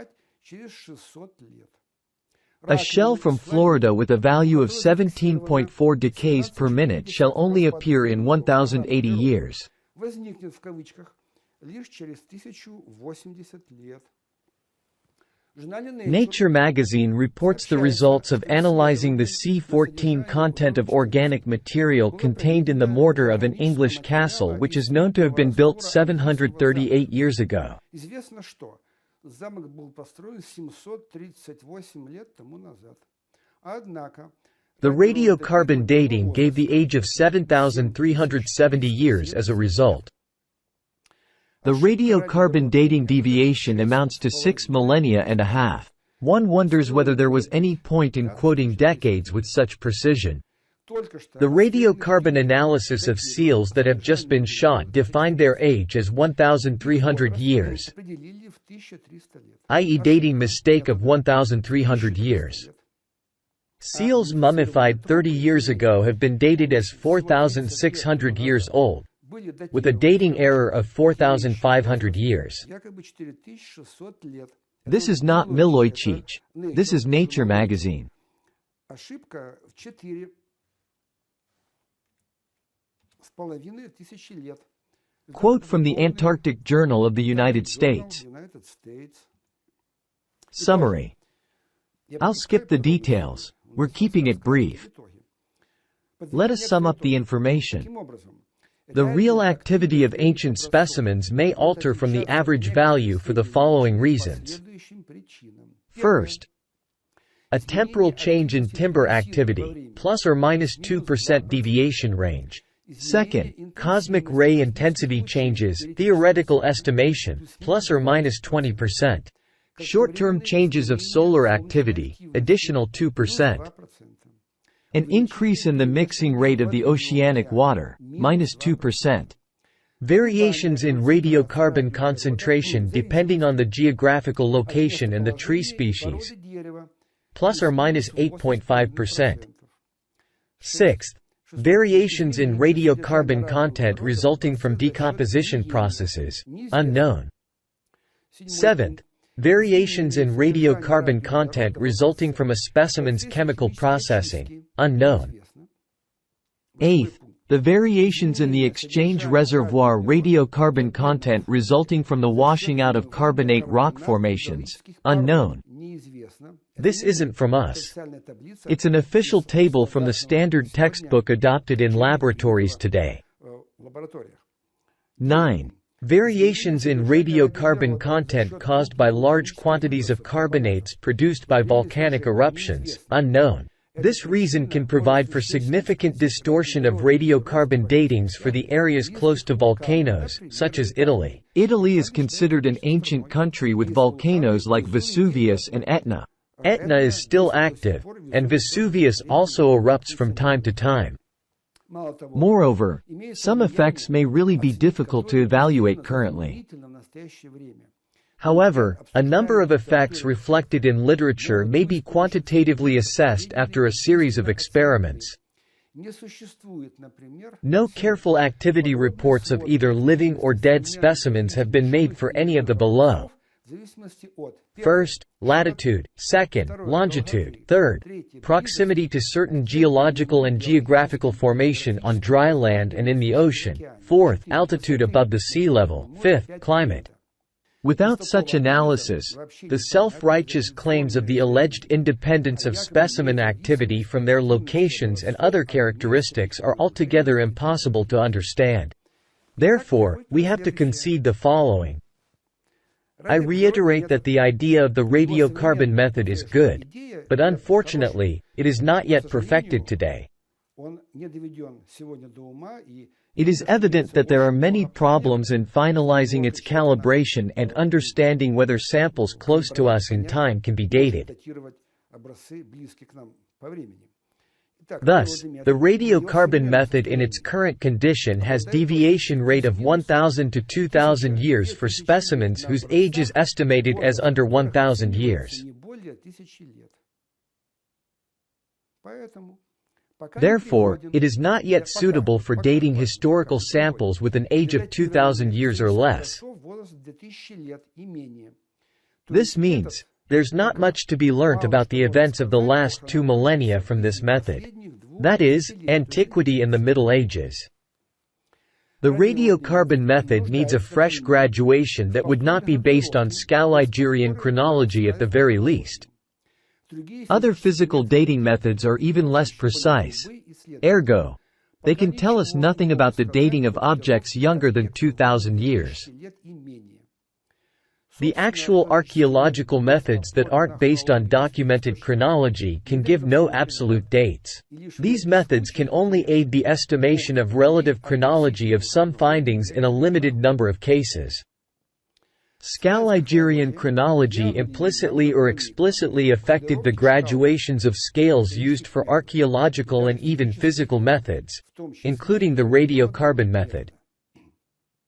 A shell from Florida with a value of 17.4 decays per minute shall only appear in 1080 years. Nature magazine reports the results of analyzing the C14 content of organic material contained in the mortar of an English castle which is known to have been built 738 years ago. The radiocarbon dating gave the age of 7,370 years as a result. The radiocarbon dating deviation amounts to 6 millennia and a half. One wonders whether there was any point in quoting decades with such precision. The radiocarbon analysis of seals that have just been shot defined their age as 1,300 years, i.e. dating mistake of 1,300 years. Seals mummified 30 years ago have been dated as 4,600 years old, with a dating error of 4,500 years. This is not Milojcic. This is Nature magazine. Quote from the Antarctic Journal of the United States. Summary. I'll skip the details, we're keeping it brief. Let us sum up the information. The real activity of ancient specimens may alter from the average value for the following reasons. First, a temporal change in timber activity, plus or minus 2% deviation range. Second, cosmic ray intensity changes, theoretical estimation, plus or minus 20%. Short-term changes of solar activity, additional 2%. An increase in the mixing rate of the oceanic water, minus 2%. Variations in radiocarbon concentration depending on the geographical location and the tree species, plus or minus 8.5%. Sixth, variations in radiocarbon content resulting from decomposition processes, unknown. Seventh, variations in radiocarbon content resulting from a specimen's chemical processing, unknown. Eighth, the variations in the exchange reservoir radiocarbon content resulting from the washing out of carbonate rock formations, unknown. This isn't from us. It's an official table from the standard textbook adopted in laboratories today. 9. Variations in radiocarbon content caused by large quantities of carbonates produced by volcanic eruptions, unknown. This reason can provide for significant distortion of radiocarbon datings for the areas close to volcanoes, such as Italy. Italy is considered an ancient country with volcanoes like Vesuvius and Etna. Etna is still active, and Vesuvius also erupts from time to time. Moreover, some effects may really be difficult to evaluate currently. However, a number of effects reflected in literature may be quantitatively assessed after a series of experiments. No careful activity reports of either living or dead specimens have been made for any of the below. First, latitude. Second, longitude. Third, proximity to certain geological and geographical formation on dry land and in the ocean. Fourth, altitude above the sea level. Fifth, climate. Without such analysis, the self-righteous claims of the alleged independence of specimen activity from their locations and other characteristics are altogether impossible to understand. Therefore, we have to concede the following. I reiterate that the idea of the radiocarbon method is good, but unfortunately, it is not yet perfected today. It is evident that there are many problems in finalizing its calibration and understanding whether samples close to us in time can be dated. Thus, the radiocarbon method in its current condition has deviation rate of 1,000 to 2,000 years for specimens whose age is estimated as under 1,000 years. Therefore, it is not yet suitable for dating historical samples with an age of 2,000 years or less. This means, there's not much to be learnt about the events of the last 2 millennia from this method. That is, antiquity and the Middle Ages. The radiocarbon method needs a fresh graduation that would not be based on Chronology chronology at the very least. Other physical dating methods are even less precise. Ergo, they can tell us nothing about the dating of objects younger than 2,000 years. The actual archaeological methods that aren't based on documented chronology can give no absolute dates. These methods can only aid the estimation of relative chronology of some findings in a limited number of cases. Chronology chronology implicitly or explicitly affected the graduations of scales used for archaeological and even physical methods, including the radiocarbon method.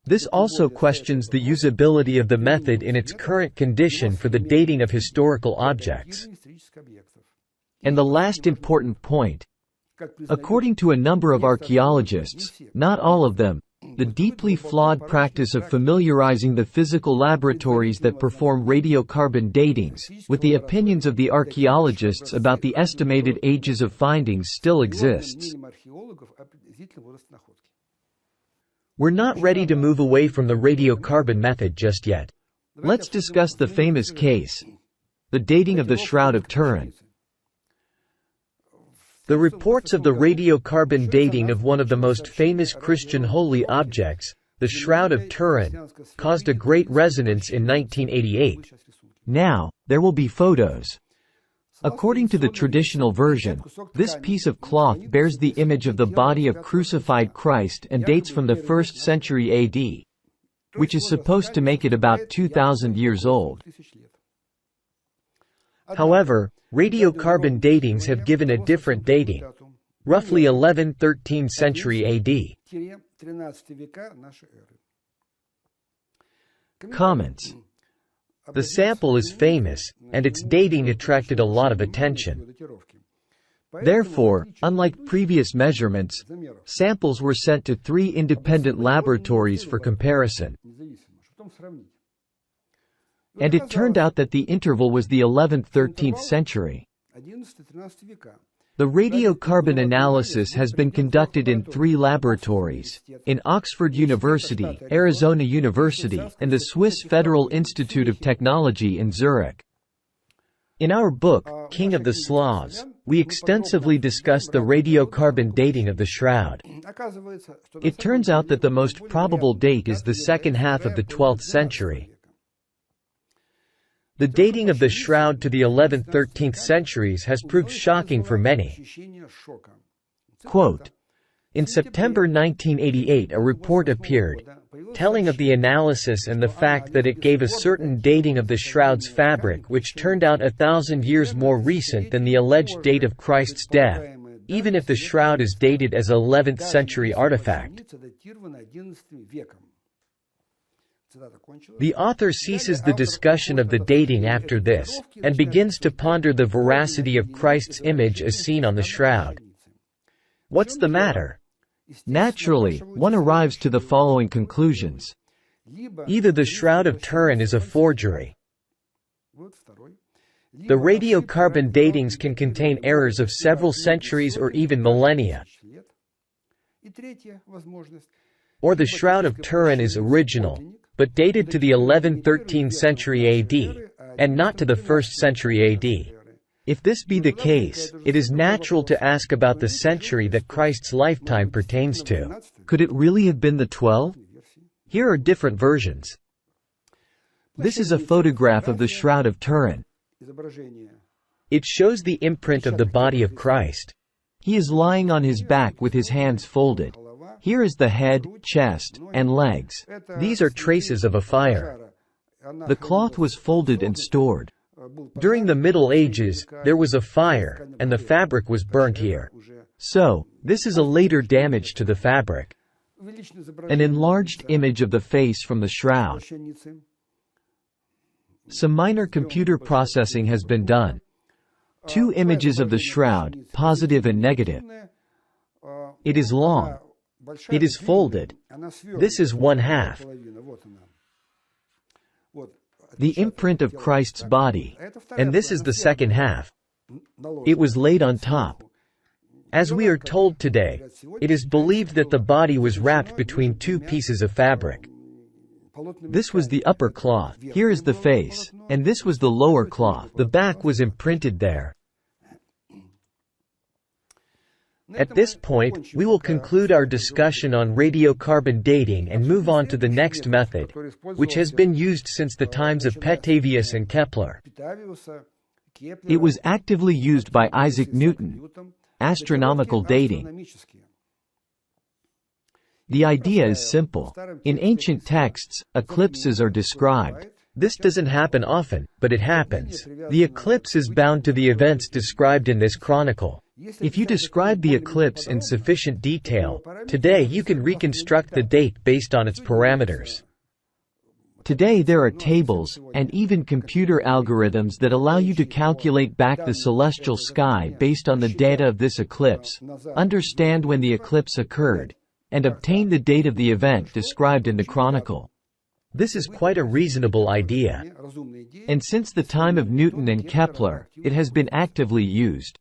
This also questions the usability of the method in its current condition for the dating of historical objects. And the last important point. According to a number of archaeologists, not all of them, the deeply flawed practice of familiarizing the physical laboratories that perform radiocarbon datings with the opinions of the archaeologists about the estimated ages of findings still exists. We're not ready to move away from the radiocarbon method just yet. Let's discuss the famous case, the dating of the Shroud of Turin. The reports of the radiocarbon dating of one of the most famous Christian holy objects, the Shroud of Turin, caused a great resonance in 1988. Now, there will be photos. According to the traditional version, this piece of cloth bears the image of the body of crucified Christ and dates from the 1st century AD, which is supposed to make it about 2,000 years old. However, radiocarbon datings have given a different dating, roughly 11th–13th century AD. Comments. The sample is famous, and its dating attracted a lot of attention. Therefore, unlike previous measurements, samples were sent to 3 independent laboratories for comparison. And it turned out that the interval was the 11th–13th century. The radiocarbon analysis has been conducted in 3 laboratories, in Oxford University, Arizona University, and the Swiss Federal Institute of Technology in Zurich. In our book, King of the Slavs, we extensively discuss the radiocarbon dating of the Shroud. It turns out that the most probable date is the second half of the 12th century. The dating of the Shroud to the 11th–13th centuries has proved shocking for many. Quote, in September 1988 a report appeared, telling of the analysis and the fact that it gave a certain dating of the Shroud's fabric which turned out 1,000 years more recent than the alleged date of Christ's death, even if the Shroud is dated as 11th century artifact. The author ceases the discussion of the dating after this, and begins to ponder the veracity of Christ's image as seen on the Shroud. What's the matter? Naturally, one arrives to the following conclusions. Either the Shroud of Turin is a forgery. The radiocarbon datings can contain errors of several centuries or even millennia. Or the Shroud of Turin is original, but dated to the 11th–13th century AD, and not to the 1st century AD. If this be the case, it is natural to ask about the century that Christ's lifetime pertains to. Could it really have been the 12th? Here are different versions. This is a photograph of the Shroud of Turin. It shows the imprint of the body of Christ. He is lying on his back with his hands folded. Here is the head, chest, and legs. These are traces of a fire. The cloth was folded and stored. During the Middle Ages, there was a fire, and the fabric was burnt here. So, this is a later damage to the fabric. An enlarged image of the face from the shroud. Some minor computer processing has been done. 2 images of the shroud, positive and negative. It is long. It is folded. This is 1/2. The imprint of Christ's body. And this is the second half. It was laid on top. As we are told today, it is believed that the body was wrapped between 2 pieces of fabric. This was the upper cloth. Here is the face. And this was the lower cloth. The back was imprinted there. At this point, we will conclude our discussion on radiocarbon dating and move on to the next method, which has been used since the times of Petavius and Kepler. It was actively used by Isaac Newton, astronomical dating. The idea is simple. In ancient texts, eclipses are described. This doesn't happen often, but it happens. The eclipse is bound to the events described in this chronicle. If you describe the eclipse in sufficient detail, today you can reconstruct the date based on its parameters. Today there are tables, and even computer algorithms that allow you to calculate back the celestial sky based on the data of this eclipse, understand when the eclipse occurred, and obtain the date of the event described in the chronicle. This is quite a reasonable idea. And since the time of Newton and Kepler, it has been actively used.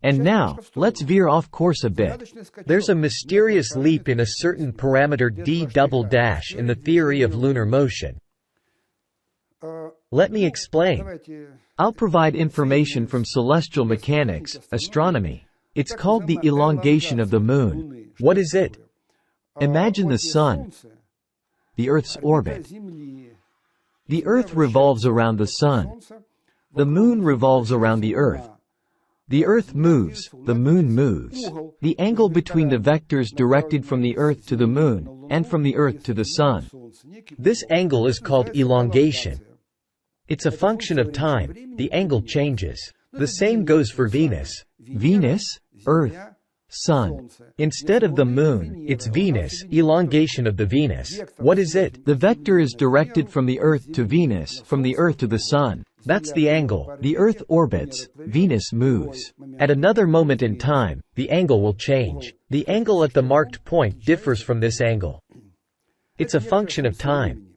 And now, let's veer off course a bit. There's a mysterious leap in a certain parameter d double dash in the theory of lunar motion. Let me explain. I'll provide information from celestial mechanics, astronomy. It's called the elongation of the moon. What is it? Imagine the sun, the Earth's orbit. The Earth revolves around the sun. The moon revolves around the Earth. The Earth moves, the moon moves. The angle between the vectors directed from the Earth to the moon, and from the Earth to the sun. This angle is called elongation. It's a function of time, the angle changes. The same goes for Venus. Venus, Earth, Sun. Instead of the moon, it's Venus, elongation of the Venus. What is it? The vector is directed from the Earth to Venus, from the Earth to the Sun. That's the angle. The Earth orbits, Venus moves. At another moment in time, the angle will change. The angle at the marked point differs from this angle. It's a function of time.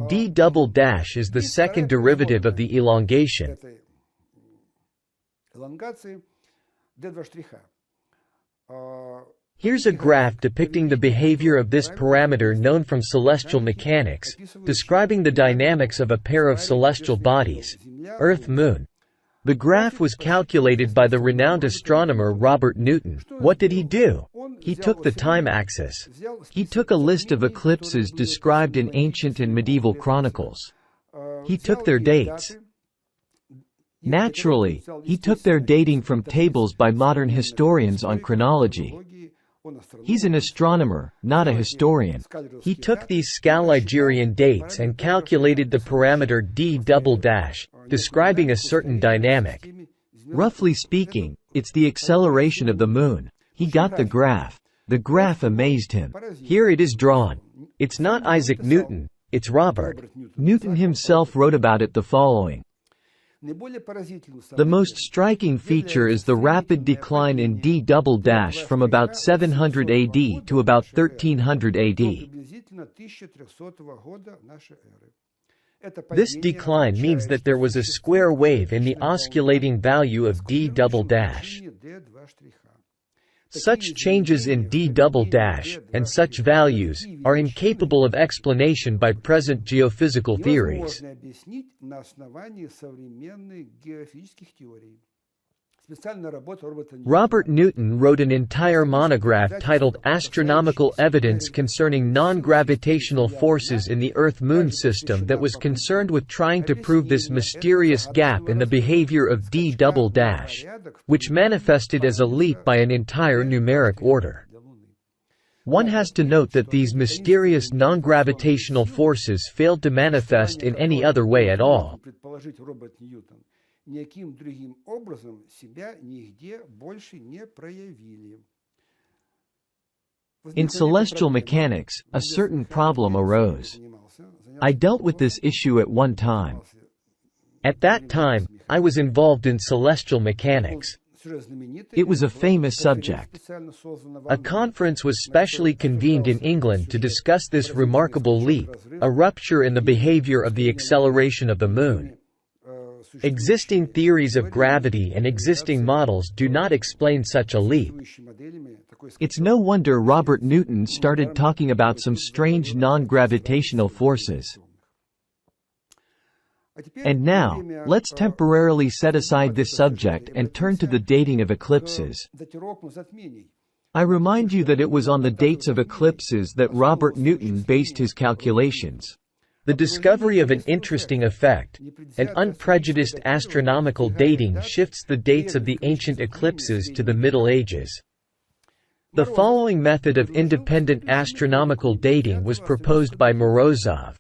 D double dash is the second derivative of the elongation. Here's a graph depicting the behavior of this parameter known from celestial mechanics, describing the dynamics of a pair of celestial bodies, Earth-Moon. The graph was calculated by the renowned astronomer Robert Newton. What did he do? He took the time axis. He took a list of eclipses described in ancient and medieval chronicles. He took their dates. Naturally, he took their dating from tables by modern historians on chronology. He's an astronomer, not a historian. He took these Scaligerian dates and calculated the parameter d double dash, describing a certain dynamic. Roughly speaking, it's the acceleration of the moon. He got the graph. The graph amazed him. Here it is drawn. It's not Isaac Newton, it's Robert. Newton himself wrote about it the following. The most striking feature is the rapid decline in d double dash from about 700 AD to about 1300 AD. This decline means that there was a square wave in the oscillating value of d double dash. Such changes in d double dash, and such values, are incapable of explanation by present geophysical theories. Robert Newton wrote an entire monograph titled Astronomical Evidence Concerning Non-Gravitational Forces in the Earth-Moon System that was concerned with trying to prove this mysterious gap in the behavior of d double dash, which manifested as a leap by an entire numeric order. One has to note that these mysterious non-gravitational forces failed to manifest in any other way at all. In celestial mechanics, a certain problem arose. I dealt with this issue at one time. At that time, I was involved in celestial mechanics. It was a famous subject. A conference was specially convened in England to discuss this remarkable leap, a rupture in the behavior of the acceleration of the moon. Existing theories of gravity and existing models do not explain such a leap. It's no wonder Robert Newton started talking about some strange non-gravitational forces. And now, let's temporarily set aside this subject and turn to the dating of eclipses. I remind you that it was on the dates of eclipses that Robert Newton based his calculations. The discovery of an interesting effect, an unprejudiced astronomical dating shifts the dates of the ancient eclipses to the Middle Ages. The following method of independent astronomical dating was proposed by Morozov.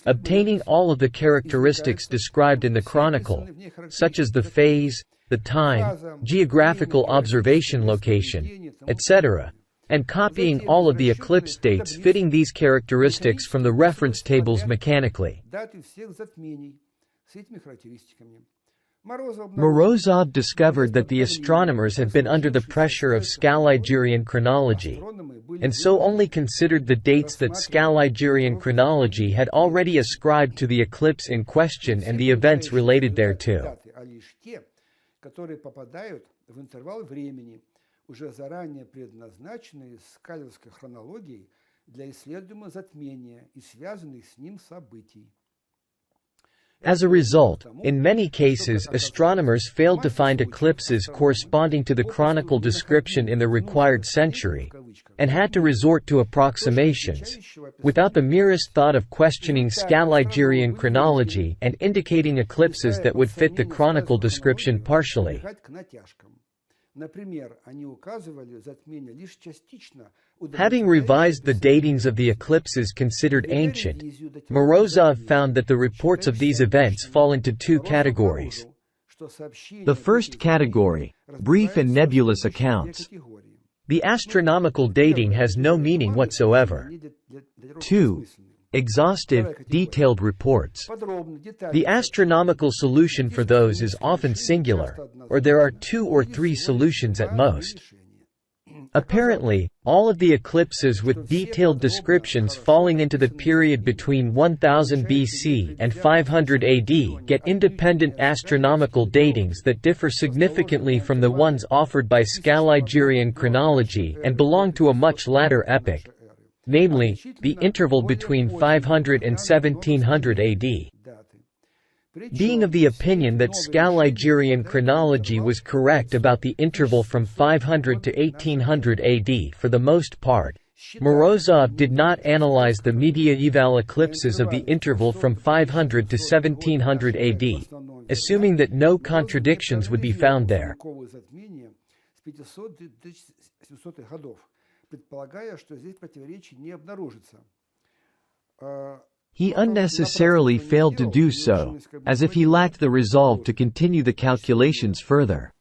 Obtaining all of the characteristics described in the Chronicle, such as the phase, the time, geographical observation location, etc., and copying all of the eclipse dates fitting these characteristics from the reference tables mechanically. Morozov discovered that the astronomers had been under the pressure of Scaligerian chronology, and so only considered the dates that Scaligerian chronology had already ascribed to the eclipse in question and the events related thereto. которые попадают в интервал времени, уже заранее предназначенные скалерской хронологией для исследуемого затмения и связанных с ним событий. As a result, in many cases astronomers failed to find eclipses corresponding to the chronicle description in the required century, and had to resort to approximations, without the merest thought of questioning Scaligerian chronology and indicating eclipses that would fit the chronicle description partially. Having revised the datings of the eclipses considered ancient, Morozov found that the reports of these events fall into two categories. The first category, brief and nebulous accounts. The astronomical dating has no meaning whatsoever. 2. Exhaustive, detailed reports. The astronomical solution for those is often singular, or there are 2 or 3 solutions at most. Apparently, all of the eclipses with detailed descriptions falling into the period between 1000 BC and 500 AD get independent astronomical datings that differ significantly from the ones offered by Scaligerian chronology and belong to a much later epoch, namely, the interval between 500 and 1700 AD. Being of the opinion that Scaligerian chronology was correct about the interval from 500 to 1800 AD for the most part, Morozov did not analyze the mediaeval eclipses of the interval from 500 to 1700 AD, assuming that no contradictions would be found there. He unnecessarily failed to do so, as if he lacked the resolve to continue the calculations further.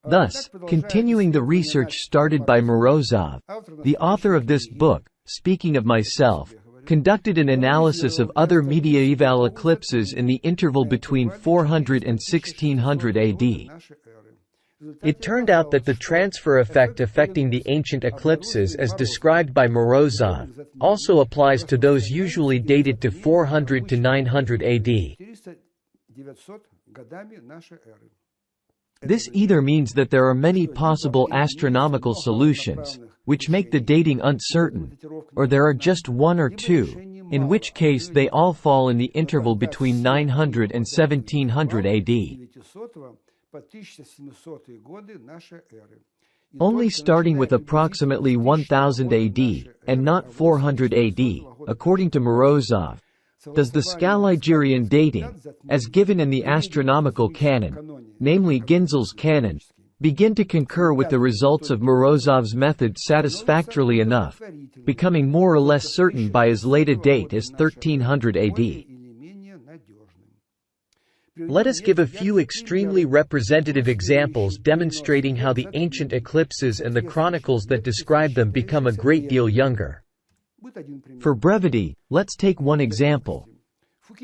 Thus, continuing the research started by Morozov, the author of this book, speaking of myself, conducted an analysis of other mediaeval eclipses in the interval between 400 and 1600 AD. It turned out that the transfer effect affecting the ancient eclipses as described by Morozov also applies to those usually dated to 400 to 900 AD. This either means that there are many possible astronomical solutions, which make the dating uncertain, or there are just 1 or 2, in which case they all fall in the interval between 900 and 1700 AD. Only starting with approximately 1000 AD, and not 400 AD, according to Morozov, does the Scaligerian dating, as given in the astronomical canon, namely Ginzel's canon, begin to concur with the results of Morozov's method satisfactorily enough, becoming more or less certain by as late a date as 1300 AD. Let us give a few extremely representative examples demonstrating how the ancient eclipses and the chronicles that describe them become a great deal younger. For brevity, let's take one example.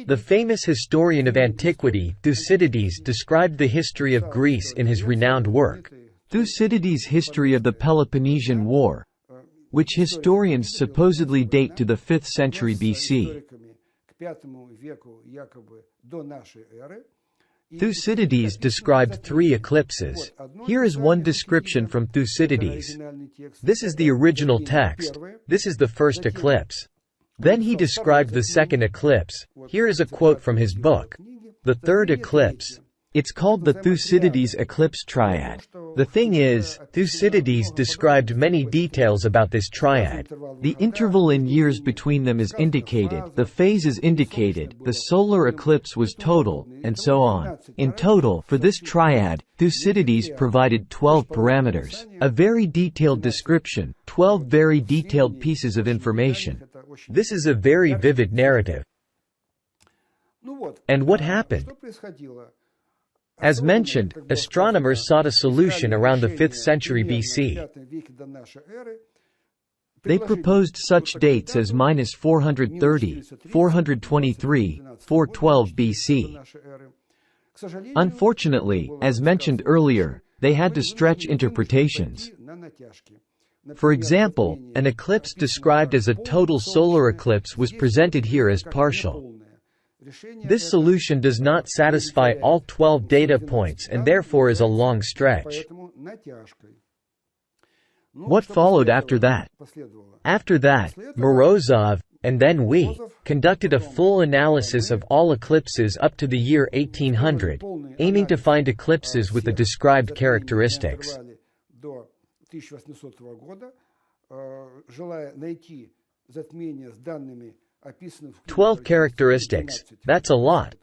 The famous historian of antiquity, Thucydides, described the history of Greece in his renowned work, Thucydides' History of the Peloponnesian War, which historians supposedly date to the 5th century BC. Thucydides described 3 eclipses. Here is one description from Thucydides. This is the original text. This is the first eclipse. Then he described the second eclipse. Here is a quote from his book. The third eclipse. It's called the Thucydides eclipse triad. The thing is, Thucydides described many details about this triad. The interval in years between them is indicated, the phase is indicated, the solar eclipse was total, and so on. In total, for this triad, Thucydides provided 12 parameters. A very detailed description, 12 very detailed pieces of information. This is a very vivid narrative. And what happened? As mentioned, astronomers sought a solution around the 5th century BC. They proposed such dates as -430, 423, 412 BC. Unfortunately, as mentioned earlier, they had to stretch interpretations. For example, an eclipse described as a total solar eclipse was presented here as partial. This solution does not satisfy all 12 data points and therefore is a long stretch. What followed after that? After that, Morozov, and then we, conducted a full analysis of all eclipses up to the year 1800, aiming to find eclipses with the described characteristics. 12 characteristics, that's a lot.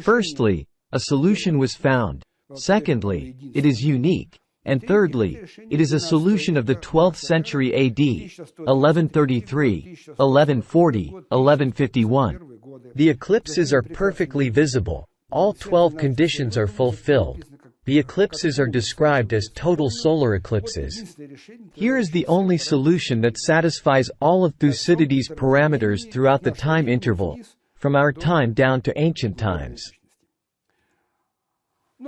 Firstly, a solution was found. Secondly, it is unique. And thirdly, it is a solution of the 12th century AD, 1133, 1140, 1151. The eclipses are perfectly visible. All 12 conditions are fulfilled. The eclipses are described as total solar eclipses. Here is the only solution that satisfies all of Thucydides' parameters throughout the time interval, from our time down to ancient times.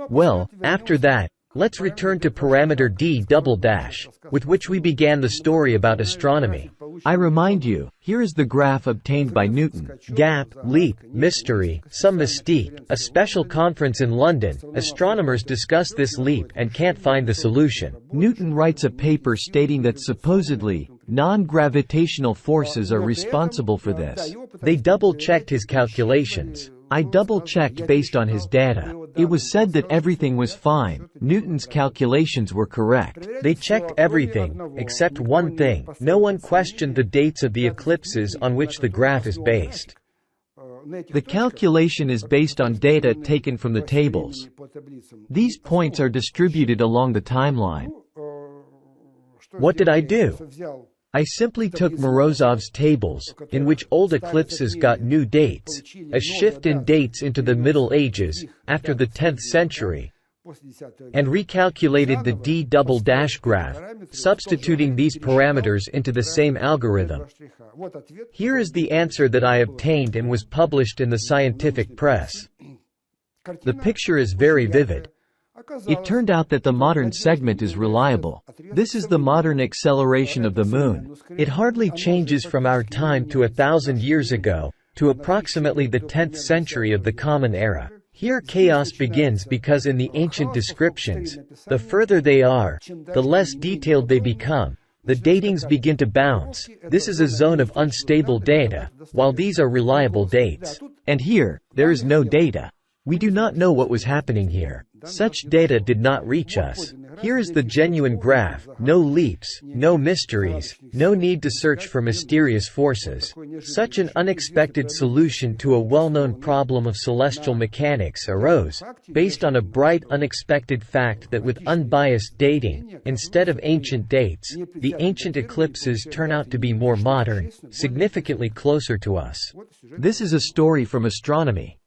Well, after that, let's return to parameter d double dash, with which we began the story about astronomy. I remind you, here is the graph obtained by Newton. Gap, leap, mystery, some mystique, a special conference in London, astronomers discuss this leap and can't find the solution. Newton writes a paper stating that supposedly, non-gravitational forces are responsible for this. They double-checked his calculations. I double-checked based on his data. It was said that everything was fine. Newton's calculations were correct. They checked everything, except one thing. No one questioned the dates of the eclipses on which the graph is based. The calculation is based on data taken from the tables. These points are distributed along the timeline. What did I do? I simply took Morozov's tables, in which old eclipses got new dates, A shift in dates into the Middle Ages, after the 10th century, and recalculated the d double dash graph, substituting these parameters into the same algorithm. Here is the answer that I obtained and was published in the scientific press. The picture is very vivid. It turned out that the modern segment is reliable. This is the modern acceleration of the Moon. It hardly changes from our time to 1,000 years ago, to approximately the 10th century of the Common Era. Here chaos begins because in the ancient descriptions, the further they are, the less detailed they become. The datings begin to bounce. This is a zone of unstable data, while these are reliable dates. And here, there is no data. We do not know what was happening here. Such data did not reach us. Here is the genuine graph, no leaps, no mysteries, no need to search for mysterious forces. Such an unexpected solution to a well-known problem of celestial mechanics arose, based on a bright unexpected fact that with unbiased dating, instead of ancient dates, the ancient eclipses turn out to be more modern, significantly closer to us. This is a story from astronomy.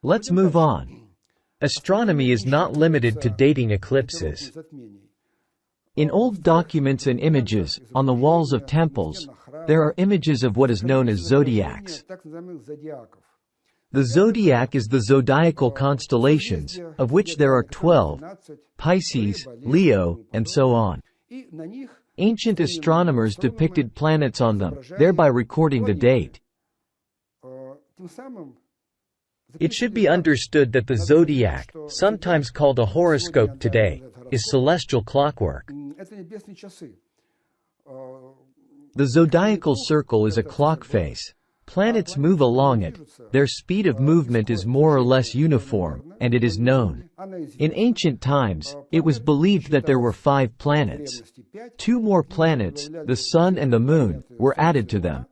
Let's move on. Astronomy is not limited to dating eclipses. In old documents and images, on the walls of temples, there are images of what is known as zodiacs. The zodiac is the zodiacal constellations, of which there are 12, Pisces, Leo, and so on. Ancient astronomers depicted planets on them, thereby recording the date. It should be understood that the zodiac, sometimes called a horoscope today, is celestial clockwork. The zodiacal circle is a clock face. Planets move along it. Their speed of movement is more or less uniform, and it is known. In ancient times, it was believed that there were 5 planets. 2 more planets, the Sun and the Moon, were added to them.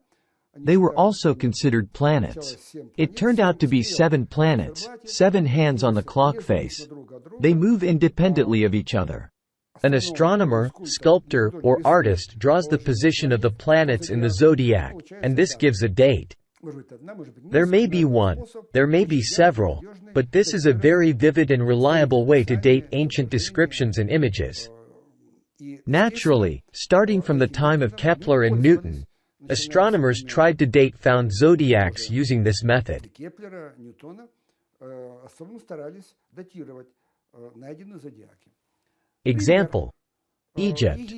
They were also considered planets. It turned out to be 7 planets, 7 hands on the clock face. They move independently of each other. An astronomer, sculptor, or artist draws the position of the planets in the zodiac, and this gives a date. There may be one, there may be several, but this is a very vivid and reliable way to date ancient descriptions and images. Naturally, starting from the time of Kepler and Newton, astronomers tried to date found zodiacs using this method. Example: Egypt.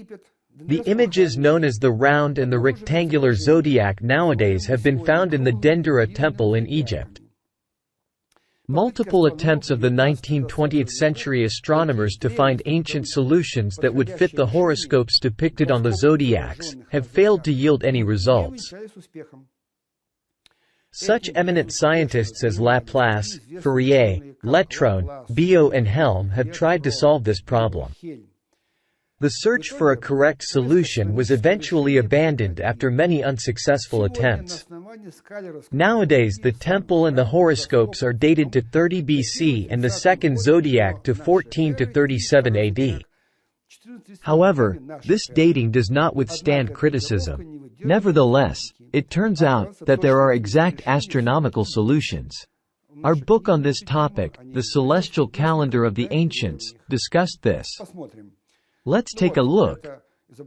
The images known as the round and the rectangular zodiac nowadays have been found in the Dendera temple in Egypt. Multiple attempts of the 19th–20th century astronomers to find ancient solutions that would fit the horoscopes depicted on the zodiacs have failed to yield any results. Such eminent scientists as Laplace, Fourier, Lettron, Biot and Helm have tried to solve this problem. The search for a correct solution was eventually abandoned after many unsuccessful attempts. Nowadays the temple and the horoscopes are dated to 30 BC and the second zodiac to 14 to 37 AD. However, this dating does not withstand criticism. Nevertheless, it turns out that there are exact astronomical solutions. Our book on this topic, The Celestial Calendar of the Ancients, discussed this. Let's take a look.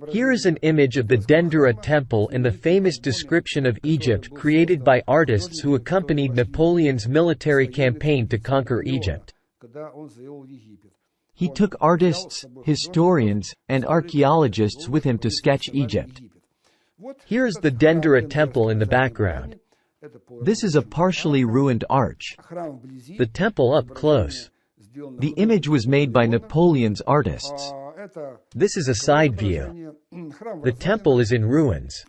Here is an image of the Dendera temple and the famous description of Egypt created by artists who accompanied Napoleon's military campaign to conquer Egypt. He took artists, historians, and archaeologists with him to sketch Egypt. Here is the Dendera temple in the background. This is a partially ruined arch. The temple up close. The image was made by Napoleon's artists. This is a side view. The temple is in ruins.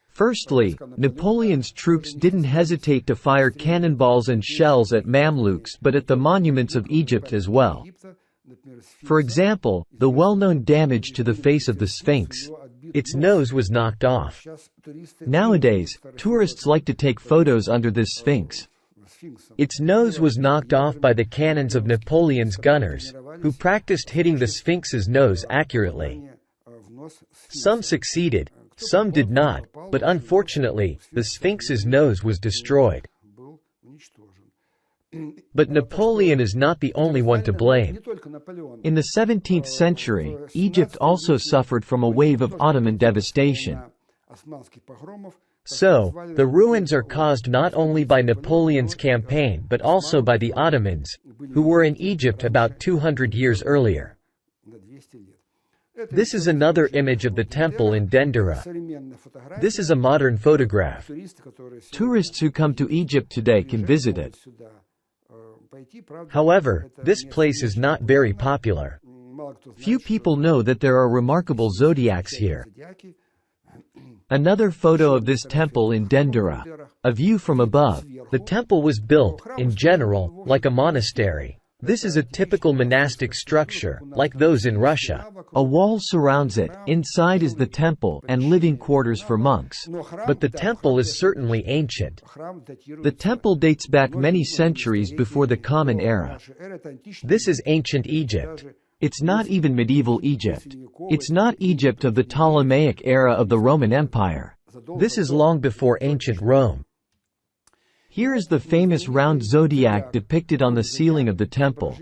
Firstly, Napoleon's troops didn't hesitate to fire cannonballs and shells at Mamluks but at the monuments of Egypt as well. For example, the well-known damage to the face of the Sphinx. Its nose was knocked off. Nowadays, tourists like to take photos under this Sphinx. Its nose was knocked off by the cannons of Napoleon's gunners, who practiced hitting the Sphinx's nose accurately. Some succeeded, some did not, but unfortunately, the Sphinx's nose was destroyed. But Napoleon is not the only one to blame. In the 17th century, Egypt also suffered from a wave of Ottoman devastation. So, the ruins are caused not only by Napoleon's campaign but also by the Ottomans, who were in Egypt about 200 years earlier. This is another image of the temple in Dendera. This is a modern photograph. Tourists who come to Egypt today can visit it. However, this place is not very popular. Few people know that there are remarkable zodiacs here. Another photo of this temple in Dendera. A view from above. The temple was built, in general, like a monastery. This is a typical monastic structure, like those in Russia. A wall surrounds it, inside is the temple and living quarters for monks. But the temple is certainly ancient. The temple dates back many centuries before the Common Era. This is ancient Egypt. It's not even medieval Egypt. It's not Egypt of the Ptolemaic era of the Roman Empire. This is long before ancient Rome. Here is the famous round zodiac depicted on the ceiling of the temple.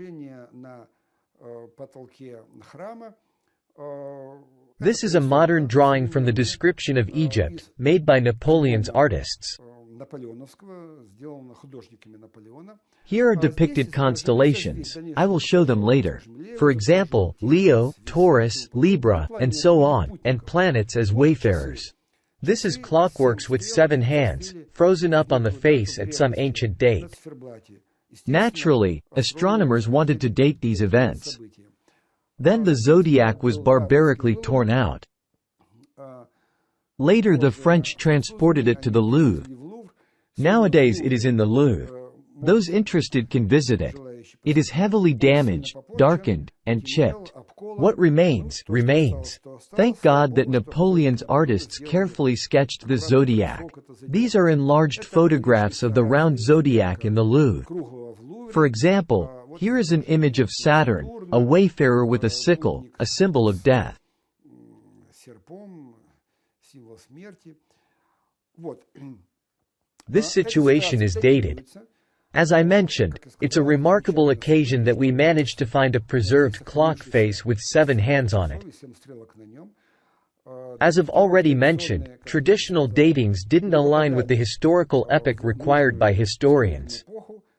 This is a modern drawing from the description of Egypt, made by Napoleon's artists. Here are depicted constellations. I will show them later. For example, Leo, Taurus, Libra, and so on, and planets as wayfarers. This is clockworks with 7 hands, frozen up on the face at some ancient date. Naturally, astronomers wanted to date these events. Then the zodiac was barbarically torn out. Later the French transported it to the Louvre. Nowadays it is in the Louvre. Those interested can visit it. It is heavily damaged, darkened, and chipped. What remains, remains. Thank God that Napoleon's artists carefully sketched the zodiac. These are enlarged photographs of the round zodiac in the Louvre. For example, here is an image of Saturn, a wayfarer with a sickle, a symbol of death. This situation is dated. As I mentioned, it's a remarkable occasion that we managed to find a preserved clock face with 7 hands on it. As I've already mentioned, traditional datings didn't align with the historical epoch required by historians.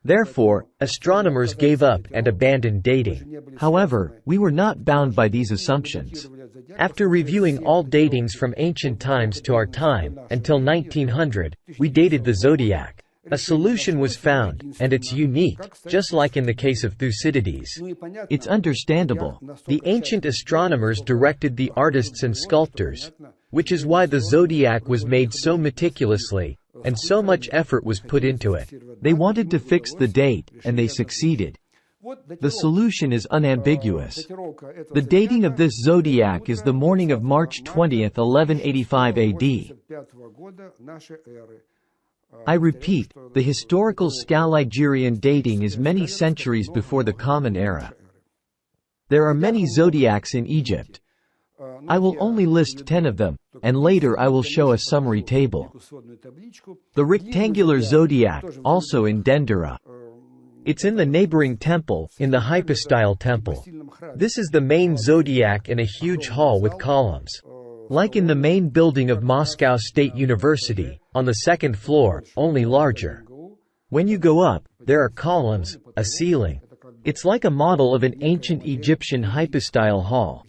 Therefore, astronomers gave up and abandoned dating. However, we were not bound by these assumptions. After reviewing all datings from ancient times to our time, until 1900, we dated the zodiac. A solution was found, and it's unique, just like in the case of Thucydides. It's understandable. The ancient astronomers directed the artists and sculptors, which is why the zodiac was made so meticulously, and so much effort was put into it. They wanted to fix the date, and they succeeded. The solution is unambiguous. The dating of this zodiac is the morning of March 20, 1185 AD. I repeat, the historical Scaligerian dating is many centuries before the Common Era. There are many zodiacs in Egypt. I will only list 10 of them, and later I will show a summary table. The rectangular zodiac, also in Dendera. It's in the neighboring temple, in the hypostyle temple. This is the main zodiac in a huge hall with columns. Like in the main building of Moscow State University, on the second floor, only larger. When you go up, there are columns, a ceiling. It's like a model of an ancient Egyptian hypostyle hall.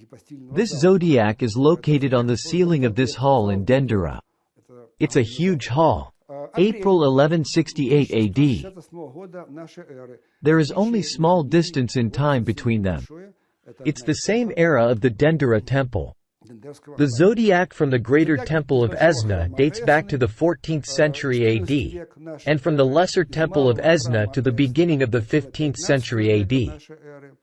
This zodiac is located on the ceiling of this hall in Dendera. It's a huge hall. April 1168 AD. There is only small distance in time between them. It's the same era of the Dendera temple. The zodiac from the Greater Temple of Esna dates back to the 14th century AD, and from the Lesser Temple of Esna to the beginning of the 15th century AD.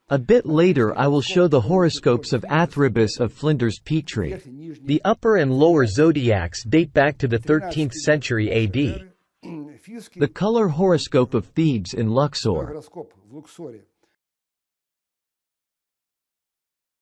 A bit later I will show the horoscopes of Athribis of Flinders Petrie. The upper and lower zodiacs date back to the 13th century AD. The color horoscope of Thebes in Luxor.